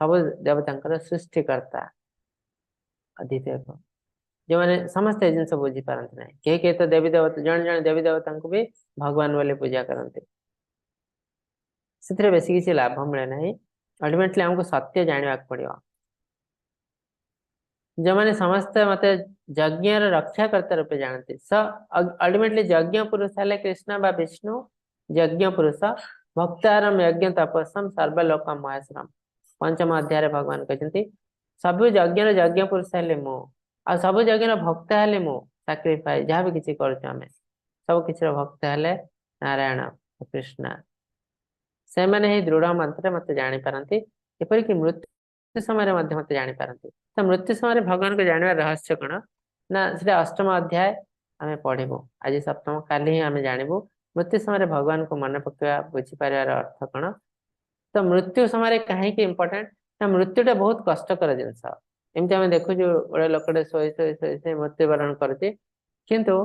सब देवता सृष्टिकर्ता अधिदेव जो मैंने समस्त जिन बुझी पारती ना कहीं तो देवी देवता जन जन देवी देवता को भी भगवान वाले पूजा करते से बेस किसी लाभ मिले ना अल्टीमेटली हमको सत्य जानवा पड़ो जो मैंने समस्त मत यज्ञ रक्षाकर्ता रूप जानते स अल्टीमेटली यज्ञ पुरुष है कृष्ण बा विष्णु यज्ञ पुरुष भक्तारम यज्ञ तपस्म सर्वलोक महेश्वरम पंचम अध्याय भगवान कहते सब यज्ञ यज्ञ पुरुष है मु आ सब यज्ञ भक्त है मु साक्रिफाइस जहाँ भी किसी कर सब किसी भक्त है नारायण कृष्ण से मैंने ही दृढ़ मंत्र मत जापारती एपरिक मृत्यु समय मत जापारती तो मृत्यु समय भगवान को जानवर रहस्य कौन ना से अष्टम अध्याय आम पढ़ू आज सप्तम काली ही आम जानबू मृत्यु समय भगवान को मन पकड़ा बुझीपार अर्थ कौन तो मृत्यु समय कहीं इम्पोर्टेंट ना मृत्युटा बहुत कष्टकर जिनस एमती आम देखु गोटे लोकटे शोई शोई शोई शोई मृत्युवरण करते किंतु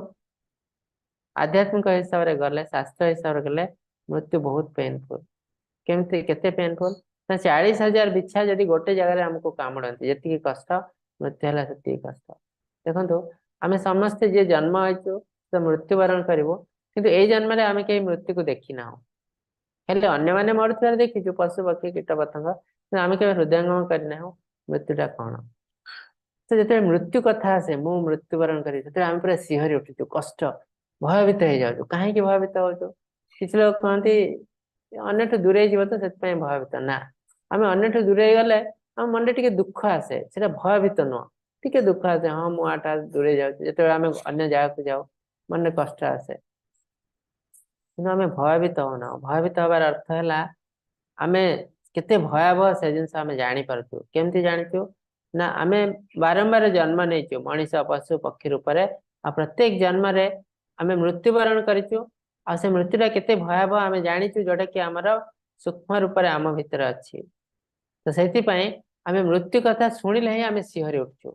आध्यात्मिक हिसाब से गले शास्त्र हिसाब से गले मृत्यु बहुत पेनफुल केमती केते पेनफुल ना 40,000 बिछा जदि गोटे जगह आमको कामुड़ती जी कष्ट मृत्यु है से कष्ट देखो आम समस्ते जी जन्म हो मृत्युवरण करूँ किंतु ए जन्म में आम कहीं मृत्यु को देखी ना हेल्ले अन्य मैंने मरुथार देखीचु पशु पक्षी कीट पतंग आम के हृदयंगम करना मृत्युटा कौन तो जो मृत्यु कथा आसे मु मृत्युवरण कर आम पूरा सिहरी उठीचु कष्ट भयभीत हो जाऊ कहीं भयभीत हो किसी लोग कहते अन्यठू दूरे जीव तो से भयभीत ना आम अन्यठू दूरे गले ଆମ ମନରେ ଟିକେ ଦୁଃଖ ଆସେ, ସେଟା ଭୟଭୀତ ନୁହଁ, ଟିକେ ଦୁଃଖ ଆସେ, ହଁ ମୁଁ ଆଟା ଦୂରେଇ ଯାଉଛି। ଯେତେବେଳେ ଆମେ ଅନ୍ୟ ଜାଗାକୁ ଯାଉ ମନରେ କଷ୍ଟ ଆସେ, କିନ୍ତୁ ଆମେ ଭୟଭୀତ ହଉନା। ଭୟଭୀତ ହବାର ଅର୍ଥ ହେଲା ଆମେ କେତେ ଭୟାବହ ସେ ଜିନିଷ ଆମେ ଜାଣିପାରୁଛୁ। କେମିତି ଜାଣିଛୁ ନା ଆମେ ବାରମ୍ବାର ଜନ୍ମ ନେଇଛୁ ମଣିଷ, ପଶୁ, ପକ୍ଷୀ ରୂପରେ, ଆଉ ପ୍ରତ୍ୟେକ ଜନ୍ମରେ ଆମେ ମୃତ୍ୟୁବରଣ କରିଛୁ। ଆଉ ସେ ମୃତ୍ୟୁଟା କେତେ ଭୟାବହ ଆମେ ଜାଣିଛୁ, ଯୋଉଟା କି ଆମର ସୂକ୍ଷ୍ମ ରୂପରେ ଆମ ଭିତରେ ଅଛି। ତ ସେଇଥିପାଇଁ ଆମେ ମୃତ୍ୟୁ କଥା ଶୁଣିଲେ ହିଁ ଆମେ ଶିହରି ଉଠୁଛୁ।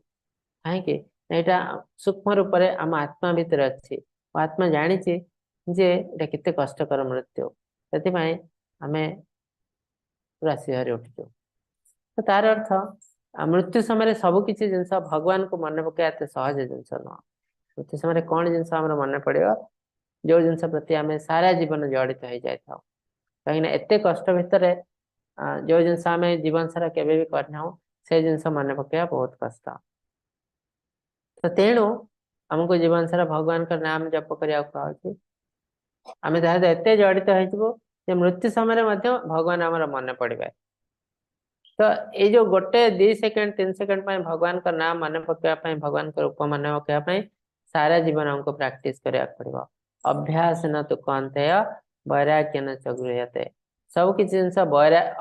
କାହିଁକି? ଏଇଟା ସୂକ୍ଷ୍ମ ରୂପରେ ଆମ ଆତ୍ମା ଭିତରେ ଅଛି। ଆତ୍ମା ଜାଣିଛି ଯେ ଏଇଟା କେତେ କଷ୍ଟକର ମୃତ୍ୟୁ, ସେଥିପାଇଁ ଆମେ ପୁରା ଶିହରି ଉଠୁଛୁ। ତ ତାର ଅର୍ଥ ମୃତ୍ୟୁ ସମୟରେ ସବୁ କିଛି ଜିନିଷ ଭଗବାନଙ୍କୁ ମନେ ପକେଇବା ଏତେ ସହଜ ଜିନିଷ ନୁହଁ। ମୃତ୍ୟୁ ସମୟରେ କଣ ଜିନିଷ ଆମର ମନେ ପଡିବ? ଯୋଉ ଜିନିଷ ପ୍ରତି ଆମେ ସାରା ଜୀବନ ଜଡିତ ହେଇଯାଇଥାଉ। କାହିଁକିନା ଏତେ କଷ୍ଟ ଭିତରେ ଯୋଉ ଜିନିଷ ଆମେ ଜୀବନ ସାରା କେବେ ବି କରିନାହୁଁ, ସେ ଜିନିଷ ମନେ ପକେଇବା ବହୁତ କଷ୍ଟ। ତ ତେଣୁ ଆମକୁ ଜୀବନ ସାରା ଭଗବାନଙ୍କ ନାମ ଜପ କରିବାକୁ କୁହାଯାଉଛି। ଆମେ ତାହା ଏତେ ଜଡିତ ହେଇଯିବୁ ଯେ ମୃତ୍ୟୁ ସମୟରେ ମଧ୍ୟ ଭଗବାନ ଆମର ମନେ ପଡିବେ। ତ ଏଇ ଯୋଉ 1, 2 ସେକେଣ୍ଡ 3 ସେକେଣ୍ଡ ପାଇଁ ଭଗବାନଙ୍କ ନାମ ମନେ ପକେଇବା ପାଇଁ, ଭଗବାନଙ୍କ ରୂପ ମନେ ପକେଇବା ପାଇଁ ସାରା ଜୀବନ ଆମକୁ ପ୍ରାକ୍ଟିସ କରିବାକୁ ପଡିବ। ଅଭ୍ୟାସ ନ ତୁ କନ୍ତେୟ ବୈରାଗ୍ୟ ନ ଚ ଗୃହ୍ୟତେ। ସବୁ କିଛି ଜିନିଷ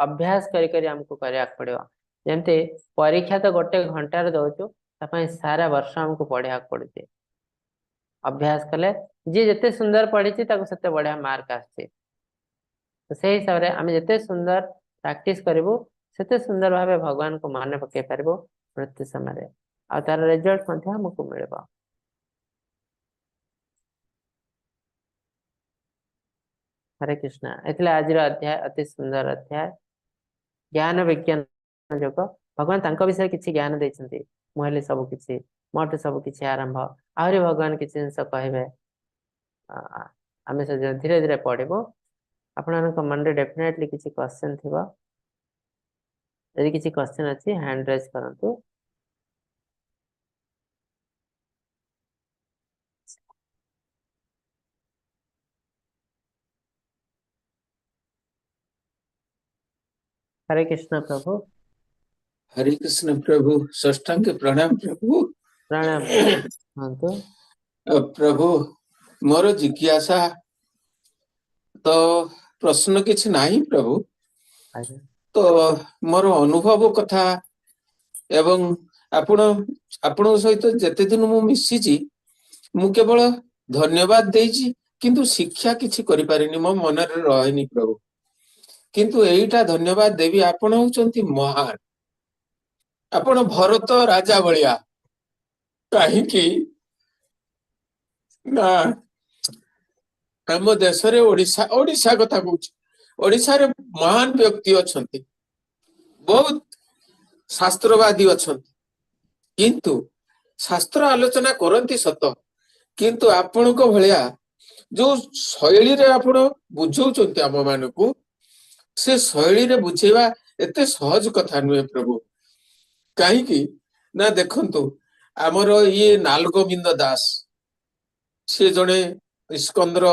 ଅଭ୍ୟାସ କରି କରି ଆମକୁ କରିବାକୁ ପଡିବ। ଯେମିତି ପରୀକ୍ଷା ତ 1 ଘଣ୍ଟାରେ ଦଉଛୁ, ତା ପାଇଁ ସାରା ବର୍ଷ ଆମକୁ ପଢିବାକୁ ପଡୁଛି। ଅଭ୍ୟାସ କଲେ ଯିଏ ଯେତେ ସୁନ୍ଦର ପଢିଛି ତାକୁ ସେତେ ବଢିଆ ମାର୍କ ଆସୁଛି। ତ ସେଇ ହିସାବରେ ଆମେ ଯେତେ ସୁନ୍ଦର ପ୍ରାକ୍ଟିସ କରିବୁ, ସେତେ ସୁନ୍ଦର ଭାବେ ଭଗବାନଙ୍କୁ ମନେ ପକେଇ ପାରିବୁ ମୃତ୍ୟୁ ସମୟରେ, ଆଉ ତାର ରେଜଲ୍ଟ ମଧ୍ୟ ଆମକୁ ମିଳିବ। हरे कृष्णा। एथिले आज अध्याय अति सुंदर अध्याय, ज्ञान विज्ञान जोग। भगवान तांको विषय किछि ज्ञान देइछन्ति। मोहले सब किछि मोट सब किछि आरंभ, आहरी भगवान किछि जिंस कहबे, आमे से धीरे धीरे पढ़िबो। आपनक मन रे डेफिनेटली किछि क्वेश्चन थिबो, यदि किछि क्वेश्चन अछि हैंड रेज करंतु। हरे कृष्ण प्रभु। हरे कृष्ण प्रभु। षष्ठांग प्रणाम प्रभु। प्रणाम हंतु। प्रभु मोर जिज्ञासा तो प्रश्न किछि नाही प्रभु, तो मोर अनुभव कथा एवं आपण सहित जेते दिन मु मिसिची, मु केवल धन्यवाद देइची, किंतु शिक्षा किछि करि पारिनी, मो मन रे रहनी प्रभु। किंतु एइटा धन्यवाद देवी, आपण होचंती महान, आपण भरत राजा बलिया। कहीं की ना आम देश रे ओडिशा ओडिशा कथा कहूँ, ओडिशा रे महान व्यक्ति अछंती, बहुत शास्त्रवादी अछंती, किंतु शास्त्र आलोचना करंती सत, किंतु आपण को भलिया जो शैली रे आपण बुझौचंती आम मानकू, से शैली रे बुझेवा एते सहज कथा नुहे प्रभु। कहीं की ना देखंतु आमर ये नालगोविंद दास, से जड़े स्कंदर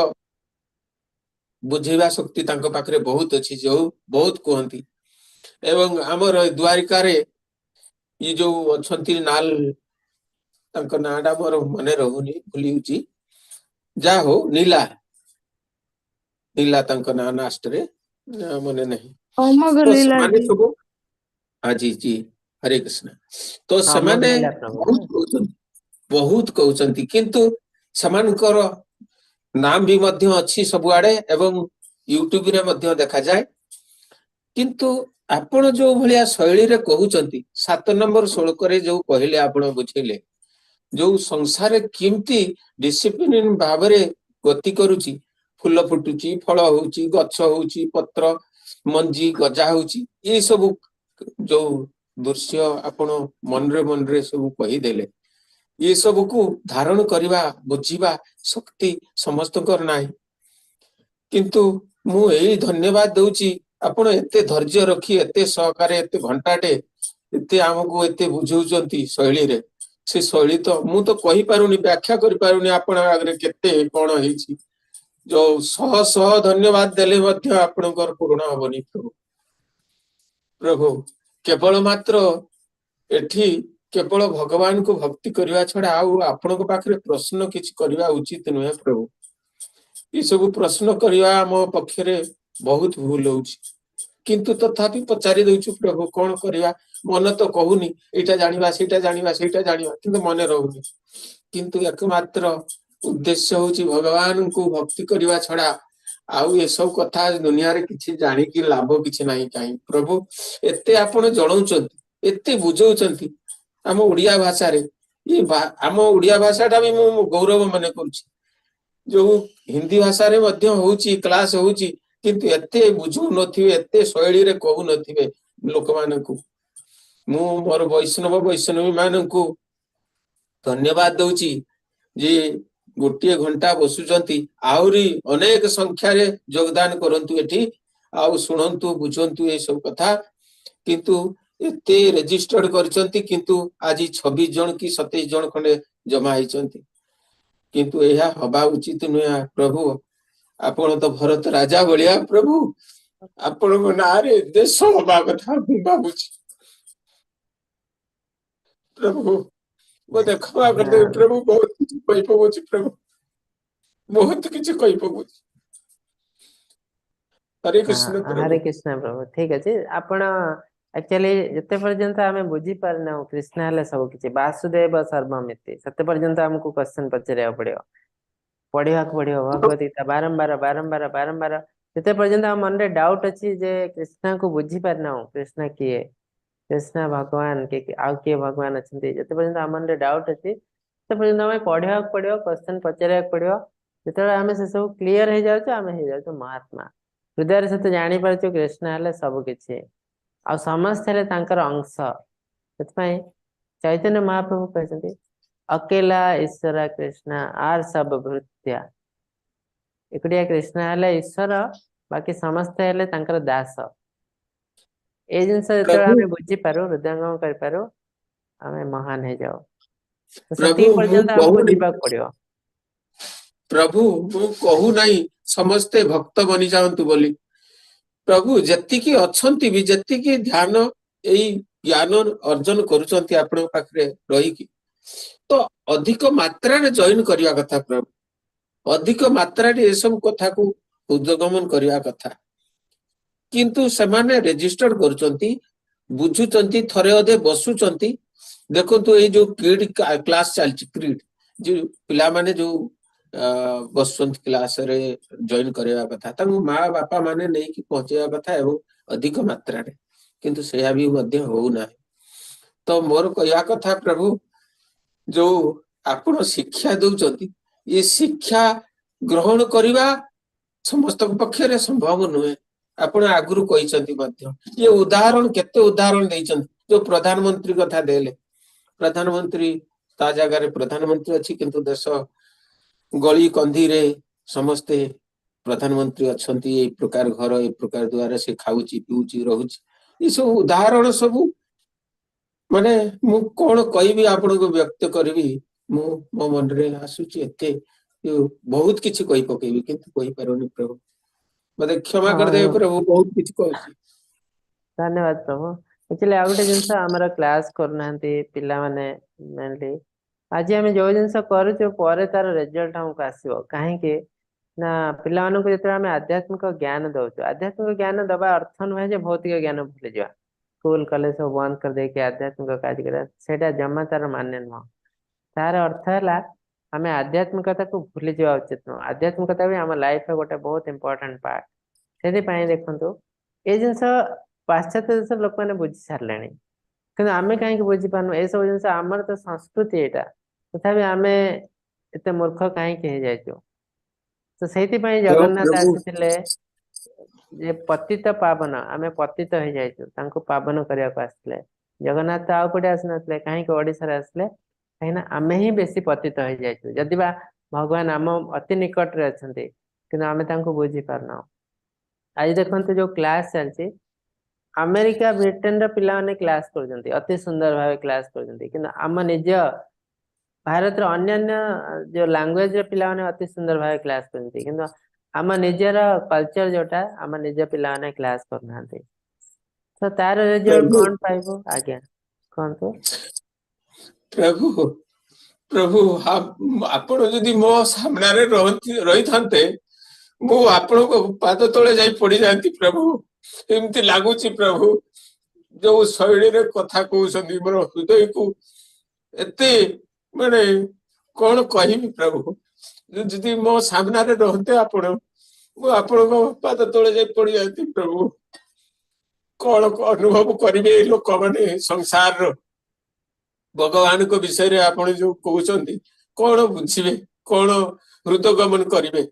बुझेवा शक्ति तांको पाखरे बहुत अच्छी, जो बहुत कहती। एवं आमर द्वारिका रे ये जो अछंती नाल, तांको नाडा मोर मने रहूनी, भूलिउची, जा हो नीला नीला तांको ना नास्ट रे मने नहीं। अमोघ तो लीला समाने जी। सब हाजी जी हरे कृष्ण। तो अमोघ समाने लीला प्रभु बहुत कहउचंती, किंतु समानकर नाम भी मध्य अच्छी सबुआड़े एवं यूट्यूब रे मध्य देखा जाए। किंतु आपण जो भलिया शैली रे कहउचंती, 7 नंबर श्लोक रे जो कहले आपण बुझेले, जो संसार किमती डिसिप्लिन भावरे गति करूची, फूल फुटुची, फल होउची, गछ होउची, पत्र मंजी गजा होउची, ये सब जो दृश्य आपण मन रे सब कही देले, ये सब को धारण करिवा बुझिबा शक्ति समस्त कर नाही। किंतु मु एई धन्यवाद दउची, आपण एते धैर्य रखी एते सहकारे एते घंटाटे एते हमकु एते बुझौचंती शैली रे, से शैली तो मु तो कहि पारुनी, व्याख्या करि पारुनी आपण आगरे केते कोन हेची। जो सह सह धन्यवाद देले मध्य आपणकर पूर्ण हबनी प्रभु। प्रभु केवल मात्र एठी केवल भगवान को भक्ति करवा छड़ा आउ आपनक पाखरे प्रश्न किछि करवा उचित नुहे प्रभु। ये सब प्रश्न करवा आम पक्षरे बहुत भूल होउछि, किंतु तथापि पचारि दउछु प्रभु कौन करवा। मन तो कहूनी एटा जानिबा सेटा जानिबा सेटा जानिबा, किंतु मने रहूनी। किंतु एकमात्र उद्देश्य होउछि भगवान को भक्ति करवा छड़ा आउ ये सब कथा दुनिया रे किछि जानि कि लाभ किछि नाही काई प्रभु। एते आपण जणाउचंती एते बुझाउचंती आम ओडिया भाषा रे। ये आम ओडिया भाषाटा भी मु गौरव माने करूछि। जो हिंदी भाषा रे मध्य होउछि क्लास होउछि, किंतु एते बुझु नथिबे एते शैली रे कहू नथिबे लोक मानकु। मु मोर वैष्णवी मानकु धन्यवाद दउछि जे गोटे घंटा बसुचंती आउरी अनेक संख्या रे योगदान करंतु एठी आउ सुनंतु बुझंतु ए सब कथा। किंतु एते रजिस्टर्ड करचंती, किंतु आज 26 जन की 27 जन खंडे जमा आइचंती, किंतु एहा हबा उचित नुया प्रभु। आपण तो भरत राजा बलिया प्रभु, आपण को नारे देश हबा कथा बाबूजी प्रभु। मते क्षमा कर दे प्रभु, बहुत किछ कहि पबुछि प्रभु, बहुत किछ कहि पबुछि। हरे कृष्ण हाँ, प्रभु। हरे कृष्ण प्रभु। ठीक अच्छे आपण एक्चुअली जिते पर्यंत आमे बुझी पारना कृष्ण हेले सब किछि वासुदेव सर्वमिति सते पर्यंत हमको क्वेश्चन पचरिया पड़ियो, पढ़िया पड़ियो भगवत गीता बारंबार बारंबार बारंबार जिते पर्यंत हम मन रे डाउट अछि जे कृष्ण को बुझी पारना कृष्ण किए, कृष्ण भगवान के आउ किए भगवान अछंती, जिते पर्यंत हम मन रे डाउट अछि ते पर्यंत हमें पढ़िया पड़ियो क्वेश्चन पचरिया पड़ियो। जिते आमे से सब क्लियर हो जाउछ आमे हो जाउछ महात्मा। हृदय से तो जानी पारछु कृष्ण हेले सब किछि आ समस्त हेले तांकर अंश। सेतपई चैतन्य महाप्रभु कहते अकेला ईश्वर कृष्ण आर सब भृत्या। एकुटिया कृष्ण हेले ईश्वर, बाकी समस्त हेले तांकर दास। ए जिनस जेतबे प्रभु आमे बुझी पारो हृदयंगम कर पारो आमे महान हे जाओ। तो प्रभु सेती मु पर्यंत हमको कहूनी जीवा पड़ियो। प्रभु मु कहू नहीं समस्ते भक्त बनी जाऊंतु बोली प्रभु। जतिकी अछंती भी जतिकी ध्यान एई ज्ञान अर्जन करूचंती आपण पाखरे रही की, तो अधिक मात्रा रे जॉइन करिया कथा प्रभु। अधिक मात्रा रे ए सब कथा को उद्गमन करिया कथा, किंतु सेमाने रजिस्टर करूचंती बुझुचंती थरे अधे बसुचंती। देखंतु ए जो क्रीड क्लास चलची क्रीड जो पिला माने जो बसंत क्लास रे जॉइन करिया कथा तांको माँ बापा माने नहीं कि पहुंचेया कथा एवं अधिक मात्रा रे, किंतु सेया भी मध्य हो ना। तो मोर कहया कथा प्रभु जो आपण शिक्षा दउचंती ये शिक्षा ग्रहण करिवा समस्त पक्ष रे संभव नुहे। आपण आगुरु कहिसंती मध्य ये उदाहरण केते उदाहरण देइचंती। जो प्रधानमंत्री कथा देले, प्रधानमंत्री ता जगह रे प्रधानमंत्री अछि, किंतु देश गली कंधी रे समस्ते प्रधानमंत्री अछंती। ए प्रकार घर ए प्रकार द्वारा से खाउची पिउची रहउची। ई सब उदाहरण सब माने मु कोन कहबी आपण को व्यक्त करबी मु मो मन रे आसुची एते बहुत किछि कहि पकेबी, किंतु कहि पारोनी प्रभु। मते क्षमा कर दे प्रभु, बहुत किछि कहउची। धन्यवाद प्रभु। एक्चुअली आ गोटे जिनस आमर क्लास करनांती पिला माने मेनली आज आम जो जिनस करूछु पर तार रिजल्ट हमको आसीबो काहेकि ना पिला मानन को जेतरा आम आध्यात्मिक ज्ञान दउछु। आध्यात्मिक ज्ञान दबा अर्थ नुहे जे भौतिक ज्ञान भूली जा स्कूल कॉलेज सब बंद कर दे के आध्यात्मिक कार्य करा सेटा जमा तार मान्य नुह। तार अर्थ है आम आध्यात्मिकता को भूली जा उचित नुह। आध्यात्मिकता भी आम लाइफ गोटे बहुत इंपोर्टेंट पार्ट। से देखो ये जिनस पाश्चात्य देश लोक मैंने बुझी सारे कि आम कहीं बुझी पार्न ये सब जिन आमर तो संस्कृति यहाँ तथा आम एत मूर्ख कहीं जाइचु। तो से जगन्नाथ प्रभु आसी जे पतित पावन आम पतित हो जाइचु तांको पावन करने को आसले। जगन्नाथ तो आउ कोटे आसनते कहीं ओडिशा आसले कहीं आम ही बेसी पतित हो जाइचु। जदि बा भगवान आम अति निकट रे अछंती किंतु आम तांको बुझी पारना। आज देखते जो क्लास चलती अमेरिका ब्रिटेन रो पिला माने क्लास करजंती अति सुंदर भावे क्लास करजंती, किंतु आम निज भारत रो अन्यान्य जो लैंग्वेज रो पिला माने अति सुंदर भावे क्लास करजंती, किंतु आम निजर कल्चर जोटा आम निज पिला माने क्लास करनांती। तो तार रिजल्ट प्रभु कौन पाइबो आज्ञा कहतु। प्रभु प्रभु ଆପଣ ଯଦି ମୋ ସାମ୍ନାରେ ରହିଥାନ୍ତେ ମୁଁ ଆପଣଙ୍କ ପାଦ ତଳେ ଯାଇ ପଡିଯାନ୍ତି ପ୍ରଭୁ। ଏମିତି ଲାଗୁଛି ପ୍ରଭୁ, ଯୋଉ ଶୈଳୀରେ କଥା କହୁଛନ୍ତି ମୋର ହୃଦୟକୁ ଏତେ ମାନେ କଣ କହିବି ପ୍ରଭୁ। ଯଦି ମୋ ସାମ୍ନାରେ ରହନ୍ତେ ଆପଣ, ମୁଁ ଆପଣଙ୍କ ପାଦ ତଳେ ଯାଇ ପଡିଯାନ୍ତି ପ୍ରଭୁ। କଣ ଅନୁଭବ କରିବେ ଏଇ ଲୋକମାନେ ସଂସାରର ଭଗବାନଙ୍କ ବିଷୟରେ ଆପଣ ଯୋଉ କହୁଛନ୍ତି, କଣ ବୁଝିବେ, କଣ ହୃଦଗମନ କରିବେ?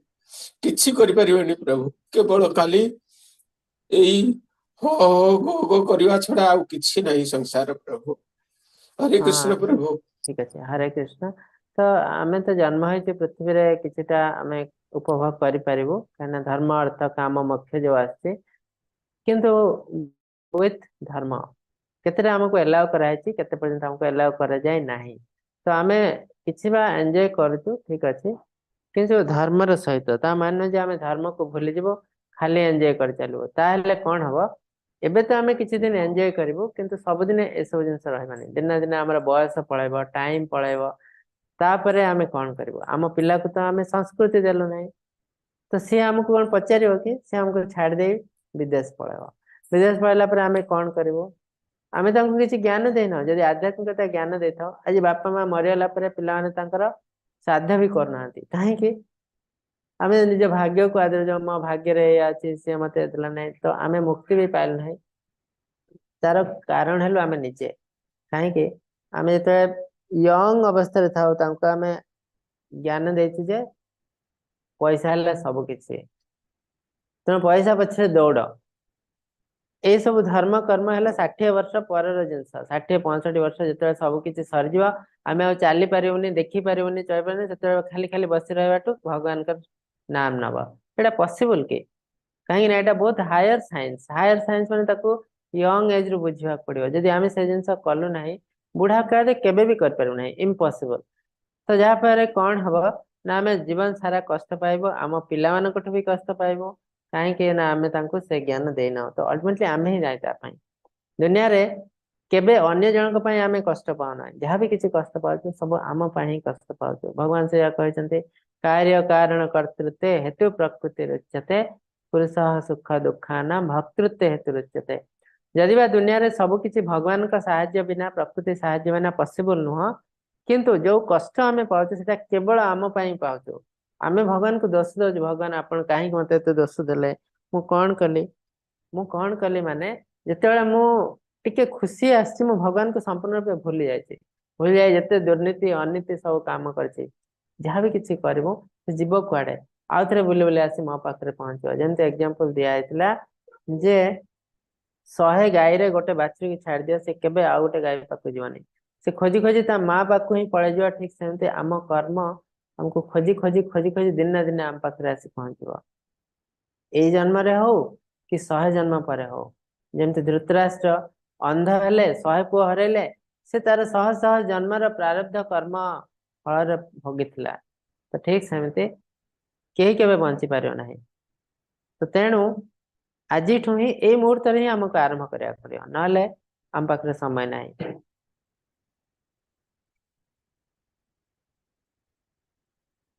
କିଛି କରିପାରିବେନି ପ୍ରଭୁ। କେବଳ ଖାଲି ଏଇ ହୋ ହୋ ଗୋ କରିବା ଛଡା ଆଉ କିଛି ନାହିଁ ସଂସାର ପ୍ରଭୁ। ହରେ କୃଷ୍ଣ हाँ ପ୍ରଭୁ। ठीक अच्छे हरे कृष्ण। तो आमे तो जन्म होइछे पृथ्वी रे किछिटा आमे उपभोग करि पारिबो काना धर्म अर्थ काम मोक्ष जो आछे किंतु विथ धर्म केतेटा हमको एलाउ कराइछि केते पर्यंत हमको एलाउ करा जाय नाही। तो आमे किछि बा एन्जॉय करछु ठीक अछि किंतु धर्मर सहित ता मान जे आमे धर्म को भूली जिवो खाली एन्जॉय कर चलबो ताहेले कोन हबो। एबे तो आमे किछि दिन एन्जॉय करिवो किंतु सब दिन ए सब जिंस रहबानी दिन दिन हमर बयस पळाइबो टाइम पळाइबो तापरे आमे कोन करिवो आम पिला को तो आमे संस्कृति देलो नाही। तो सी हमको कोन पचारिबो कि से हमको छाड़ दे विदेश पळाइबो विदेश पळाइला पर आमे कोन करिवो आमे तांको किछि ज्ञान देना जदि आध्यात्मिकता ज्ञान देथाओ आज बापा मां मरियाला पर पिला माने तांकर साध्य भी करनाहांती काहेकि आमे निज भाग्य को आदर जो मो भाग्य रे अछि से मते देला नाही तो आमे मुक्ति भी पाइल नाही। तार कारण हेलो आमे निजे काहेकि आमे तो यंग अवस्था रे थाओ तांको आमे ज्ञान देछि जे पैसा हेले सब किछि तो पैसा पछे दौड़ ए सब धर्म कर्म है 60 वर्ष पर जिनस 60-65 वर्ष जो सब किसी सरीज आम चली पारूनी देखी पारूनी चल पारे से खाली खाली बस रहा भगवान का नाम नब एटा पॉसिबल कि कहीं ना एटा बहुत हायर साइंस माने यंग एज रु बुझा पड़ो जदि आम से जिन कलु ना बुढ़ा काल केबे भी कर इम्पॉसिबल। तो जहाँ पर कौन हम ना आम जीवन सारा कष्ट पाइब आम पिला भी कष्ट पाइब कहीं ना आम से ज्ञान देना तो अल्टीमेटली आम ही जाए दुनिया रे केबे अन्य जनक पई आमे कष्ट पाउना जहाँ भी किसी कष्ट पाउ सब आम ही कष्ट पाउ भगवान से कहते कार्य कारण कर्तृत्व हेतु प्रकृति रुच्यते पुरुष सुख दुखाना भक्तृत्व हेतु रुच्यते। जदि बा दुनिया रे सब किसी भगवान का साहाय्य बिना प्रकृति साहाय्य बिना पॉसिबल नुह किंतु जो कष्ट आमे पाउछु सेटा केवल आम पई पाउछु आमे भगवान को दोष दउछु भगवान आपण काहे मते एते दोष देले मु कौन कली माने जिते मु टिके खुशी आसी मु भगवान को संपूर्ण रूप भूली जाए भूली जाए जिते दुर्नीति अनीति सब काम कर जहाँ भी किसी कर जीव कुआडे आउ थे बुले बुले आसी मो पाखे पहुंचो जमी एग्जांपल दिया जे 100 गाई रे गोटे बाछुरी की छाड़ दिया से केबे आउ गोटे गाई पाक जीवनी से खोजी खोजी ता माँ पाक ही पड़े जा ठीक सेमती आम कर्म हमको खोजी खोजी खोजी खोजी दिन ना दिन आम पाखे आसी पहुंचो ए जन्म रे हो कि 100 जन्म पर हो जमती धृतराष्ट्र अंध हेले 100 पुआ हरैले से तार 100 जन्मर प्रारब्ध कर्म फल भोगी तो ठीक सेमती केही केबे बंची पारियो नाही। तो तेणु आज ही मुहूर्त ही आमको आरंभ करिया पड़ियो नले आम पाखरे समय नाही।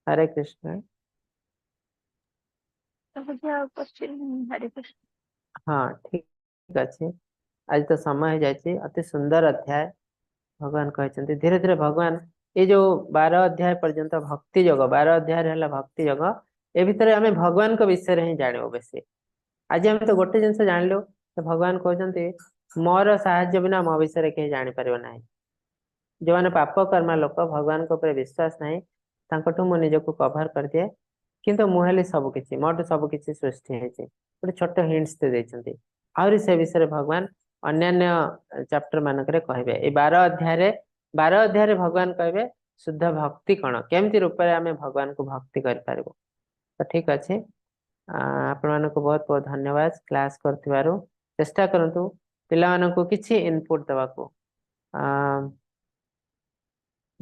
हरे कृष्ण। हरे कृष्ण। हाँ ठीक अच्छे आज तो समय हो जाए अति सुंदर अध्याय भगवान कहते धीरे धीरे भगवान ये जो 12 अध्याय पर्यंत भक्ति योग 12 अध्याय है भक्ति योग ए भितर आम भगवान को विषय ही जान बेसी आज आम तो गोटे जिन जानलु तो भगवान कहते मोर साहाय्य बिना मो विषय कहीं जापर ना जो मैंने पाप कर्मा लोक भगवान को विश्वास नहीं तांकटू मु निजको कभर कर दिए किंतु मुहली सबकि मोटू सबकि सृष्टि गोटे छोट हिंट्स देते आहरी से विषय भगवान अन्य चैप्टर मानक कहे 12 अध्याय भगवान कहे शुद्ध भक्ति कौन केमती रूप में आम भगवान को भक्ति कर तो ठीक अच्छे आपण मानक बहुत बहुत धन्यवाद क्लास कर चेष्टा करूँ पिला मानक किसी इनपुट देवा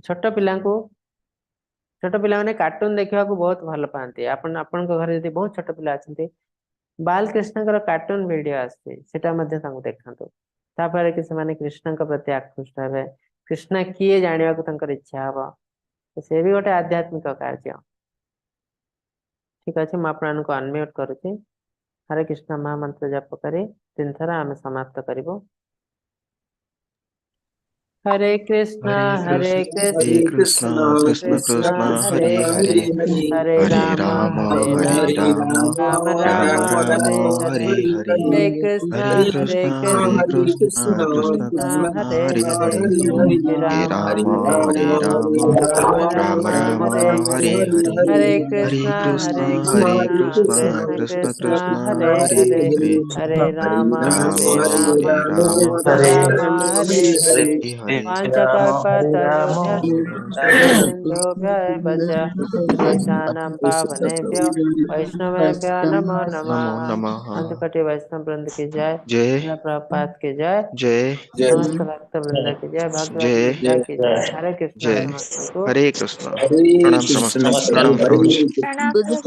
छोट पिला छोट पिला माने कार्टून देखा बहुत भल पाती आपण घर बहुत छोट पिला अच्छा बालकृष्ण कार्टून वीडियो आसे सेटा मध्ये तांको देखंतु तापर कि से कृष्ण प्रति आकृष्ट हे कृष्ण किए जानिबा को तांकर इच्छा हबो तो से भी गोटे आध्यात्मिक कार्य ठीक अच्छे मुझे अनम्यूट करुच्ची हरे कृष्ण महामंत्र जप करी 3 थर आम समाप्त करिबो हरे कृष्णा हरे कृष्ण कृष्ण कृष्ण कृष्णा कृष्ण हरे हरे हरे हरे हरे हरे राम राम हरे हरे राम राम राम राम राम राम हरे हरे हरे हरे हरे कृष्णा हरे कृष्ण कृष्ण कृष्ण कृष्णा कृष्ण हरे हरे हरे हरे हरे हे राम राम हरे हरे राम राम राम राम राम राम हरे हरे हरे हरे हरे हरे कृष्णा कृष्ण कृष्ण कृष्ण कृष्णा कृष्ण हरे हरे हरे हरे हरे हरे राम राम हरे राम हरे राम राम राम हरे हरे हरे वाञ्छकल्पतरुभ्यश्च कृपा हरे सिन्धुभ्यः एव च पतितानां पावनेभ्यो वैष्णवेभ्यो नमो नमो नमः नमः अंतकटी वैष्णव वृंद की जय जय श्रील प्रभुपाद की जय जय समस्त भक्त वृंद की जय भगवत जय गीता की जय हरे कृष्ण जय समस्त को हरे कृष्ण हरे प्रणाम कृष्ण समस्त प्रणाम प्रभु जी प्रणाम प्रभु